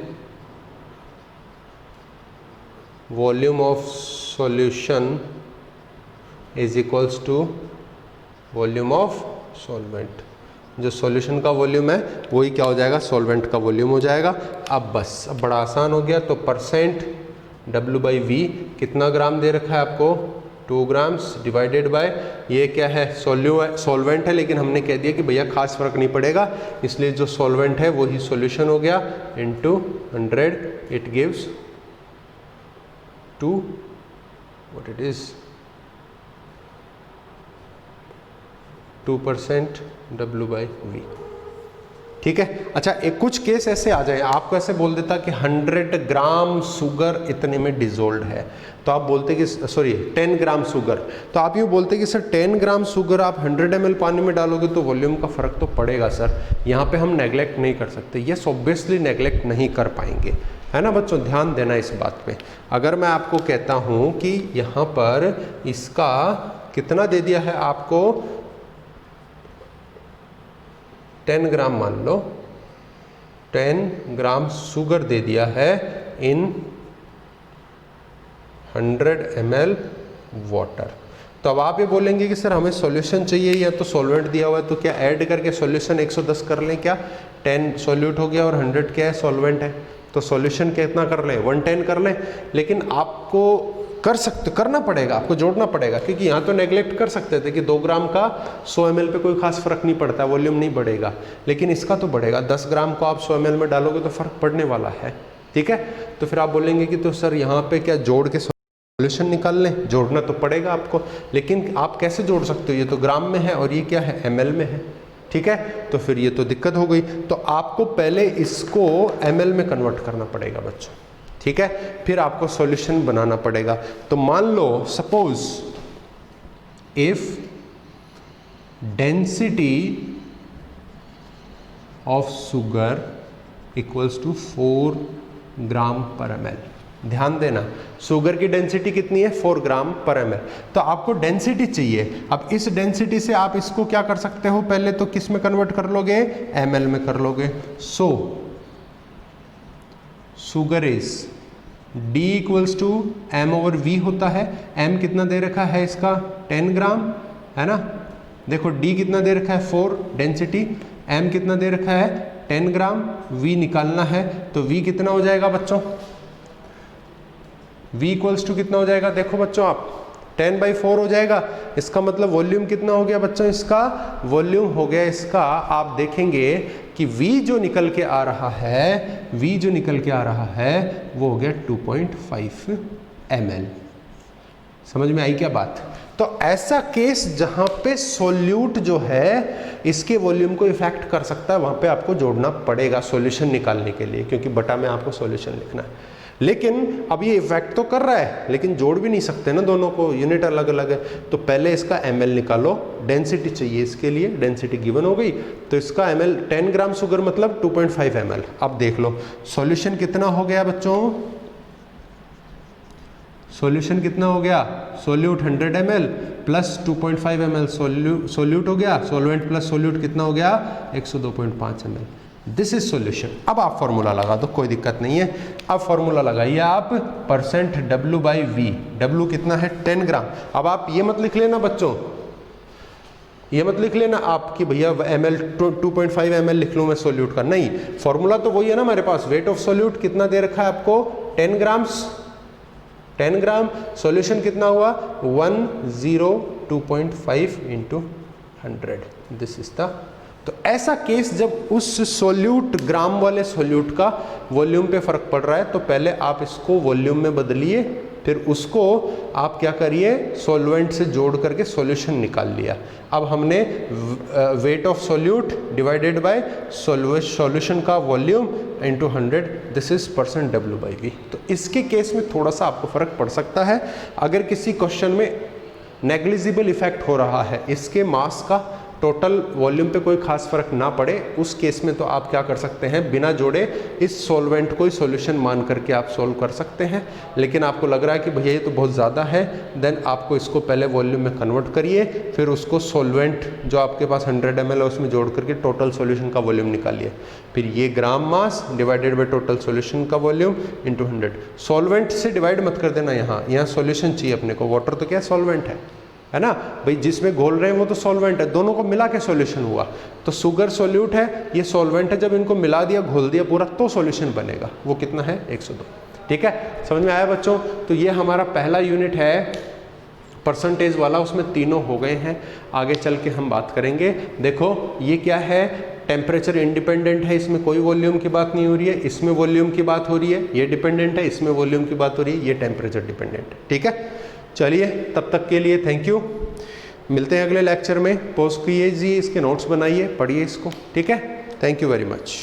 volume of solution is equals to volume of solvent। जो सॉल्यूशन का वॉल्यूम है वही क्या हो जाएगा, सॉल्वेंट का वॉल्यूम हो जाएगा। अब बस, अब बड़ा आसान हो गया। तो परसेंट W/V कितना ग्राम दे रखा है आपको, 2 ग्राम्स डिवाइडेड बाय, ये क्या है, सॉल्वेंट है, लेकिन हमने कह दिया कि भैया खास फर्क नहीं पड़ेगा, इसलिए जो सॉल्वेंट है वही सॉल्यूशन हो गया, into 100, it gives 2 what it is 2% W/V, ठीक है। अच्छा, एक कुछ केस ऐसे आ जाए, आपको ऐसे बोल देता कि 100 ग्राम शुगर इतने में डिजोल्व है, तो आप बोलते कि सॉरी 10 ग्राम शुगर, तो आप यूँ बोलते कि सर 10 ग्राम शुगर आप 100 ml पानी में डालोगे तो वॉल्यूम का फ़र्क तो पड़ेगा सर। यहाँ पे हम नेगलेक्ट नहीं कर सकते, यस ऑब्वियसली नेगलेक्ट नहीं कर पाएंगे, है ना बच्चों, ध्यान देना इस बात पे। अगर मैं आपको कहता हूँ कि यहाँ पर इसका कितना दे दिया है आपको, 10 ग्राम मान लो, 10 ग्राम शुगर दे दिया है इन 100 ml वाटर, तो अब आप ये बोलेंगे कि सर हमें सॉल्यूशन चाहिए या तो सॉल्वेंट दिया हुआ है, तो क्या ऐड करके सॉल्यूशन 110 कर लें क्या, 10 सॉल्यूट हो गया और 100 क्या है, सॉल्वेंट है, तो सॉल्यूशन कितना कर लें, 110 कर लें। लेकिन आपको कर सकते, करना पड़ेगा, आपको जोड़ना पड़ेगा, क्योंकि यहाँ तो नेगलेक्ट कर सकते थे कि 2 ग्राम का 100 ml पे कोई खास फर्क नहीं पड़ता, वॉल्यूम नहीं बढ़ेगा, लेकिन इसका तो बढ़ेगा। 10 ग्राम को आप 100 ml में डालोगे तो फर्क पड़ने वाला है, ठीक है। तो फिर आप बोलेंगे कि तो सर यहाँ पे क्या जोड़ के सॉल्यूशन निकाल लें, जोड़ना तो पड़ेगा आपको, लेकिन आप कैसे जोड़ सकते हो, ये तो ग्राम में है और ये क्या है, ml में है, ठीक है। तो फिर ये तो दिक्कत हो गई, तो आपको पहले इसको ml में कन्वर्ट करना पड़ेगा बच्चों, ठीक है, फिर आपको सॉल्यूशन बनाना पड़ेगा। तो मान लो suppose if density of sugar equals to 4 gram per ml, ध्यान देना शुगर की डेंसिटी कितनी है, 4 ग्राम पर ml, तो आपको डेंसिटी चाहिए। अब इस डेंसिटी से आप इसको क्या कर सकते हो, पहले तो किस में कन्वर्ट कर लोगे, ml में कर लोगे। So sugar is D equals to m/V होता है, m कितना दे रखा है इसका, 10 ग्राम, है ना, देखो D कितना दे रखा है 4 डेंसिटी, m कितना दे रखा है 10 ग्राम, V निकालना है, तो V कितना हो जाएगा बच्चों, V इक्वल्स टू कितना हो जाएगा, देखो बच्चों आप 10/4 हो जाएगा, इसका मतलब वॉल्यूम कितना हो गया बच्चों, इसका वॉल्यूम हो गया इसका, आप देखेंगे कि V जो निकल के आ रहा है, V जो निकल के आ रहा है वो हो गया 2.5 ml। समझ में आई क्या बात। तो ऐसा केस जहां पे सोल्यूट जो है इसके वॉल्यूम को इफेक्ट कर सकता है, वहां पे आपको जोड़ना पड़ेगा सॉल्यूशन निकालने के लिए, क्योंकि बटा में आपको सॉल्यूशन लिखना है। लेकिन अब ये इफेक्ट तो कर रहा है, लेकिन जोड़ भी नहीं सकते ना, दोनों को यूनिट अलग अलग है। तो पहले इसका ml निकालो, डेंसिटी चाहिए इसके लिए, डेंसिटी गिवन हो गई, तो इसका ml 10 ग्राम शुगर मतलब 2.5 ml। अब देख लो सॉल्यूशन कितना हो गया बच्चों, सॉल्यूशन कितना हो गया, solute 100 ml plus 2.5 ml solute हो गया, सॉल्वेंट प्लस सोल्यूट कितना हो गया 102.5 ml। This is solution. अब आप फॉर्मूला लगा दो, कोई दिक्कत नहीं है। अब फॉर्मूला लगाइए आप परसेंट W/V। W कितना है 10 ग्राम। अब आप ये मत लिख लेना बच्चों, ये मत लिख लेना आप कि भैया ml 2.5 ml लिख लूँ मैं सोल्यूट का, नहीं, फॉर्मूला तो वही है ना हमारे पास। वेट ऑफ सोल्यूट कितना दे रखा है आपको 10 ग्राम्स, 10 ग्राम। सॉल्यूशन कितना हुआ 102.5 इंटू 100। दिस इज द, तो ऐसा केस जब उस सोल्यूट ग्राम वाले सोल्यूट का वॉल्यूम पे फर्क पड़ रहा है तो पहले आप इसको वॉल्यूम में बदलिए, फिर उसको आप क्या करिए सॉल्वेंट से जोड़ करके सॉल्यूशन निकाल लिया। अब हमने weight of solute divided by solution का volume into 100, this is percent W/V। तो इसके केस में थोड़ा सा आपको फर्क पड़ सकता है। अगर किसी क्वेश्चन में नेग्लिजिबल इफेक्ट हो रहा है, इसके मास का टोटल वॉल्यूम पे कोई खास फर्क ना पड़े, उस केस में तो आप क्या कर सकते हैं, बिना जोड़े इस सॉल्वेंट को ही सॉल्यूशन मान करके आप सोल्व कर सकते हैं। लेकिन आपको लग रहा है कि भैया ये तो बहुत ज़्यादा है, देन आपको इसको पहले वॉल्यूम में कन्वर्ट करिए, फिर उसको सॉल्वेंट जो आपके पास 100 ml है उसमें जोड़ करके टोटल सॉल्यूशन का वॉल्यूम निकालिए। फिर ये gram mass divided by total solution का वॉल्यूम इंटू 100। सॉल्वेंट से डिवाइड मत कर देना, यहाँ सॉल्यूशन चाहिए अपने को। वाटर तो क्या सॉल्वेंट है ना भाई, जिसमें घोल रहे हैं वो तो सॉल्वेंट है, दोनों को मिला के सॉल्यूशन हुआ। तो शुगर सॉल्यूट है, ये सॉल्वेंट है, जब इनको मिला दिया घोल दिया पूरा तो सॉल्यूशन बनेगा, वो कितना है 102। ठीक है, समझ में आया बच्चों। तो ये हमारा पहला यूनिट है परसेंटेज वाला, उसमें तीनों हो गए हैं। आगे चल के हम बात करेंगे। देखो ये क्या है, टेम्परेचर इंडिपेंडेंट है, इसमें कोई वॉल्यूम की बात नहीं हो रही है, इसमें वॉल्यूम की बात हो रही है। ये डिपेंडेंट है, इसमें वॉल्यूम की बात हो रही है, ये टेम्परेचर डिपेंडेंट है। ठीक है, चलिए तब तक के लिए थैंक यू, मिलते हैं अगले लेक्चर में। पॉज कीजिए, इसके नोट्स बनाइए, पढ़िए इसको। ठीक है, थैंक यू वेरी मच।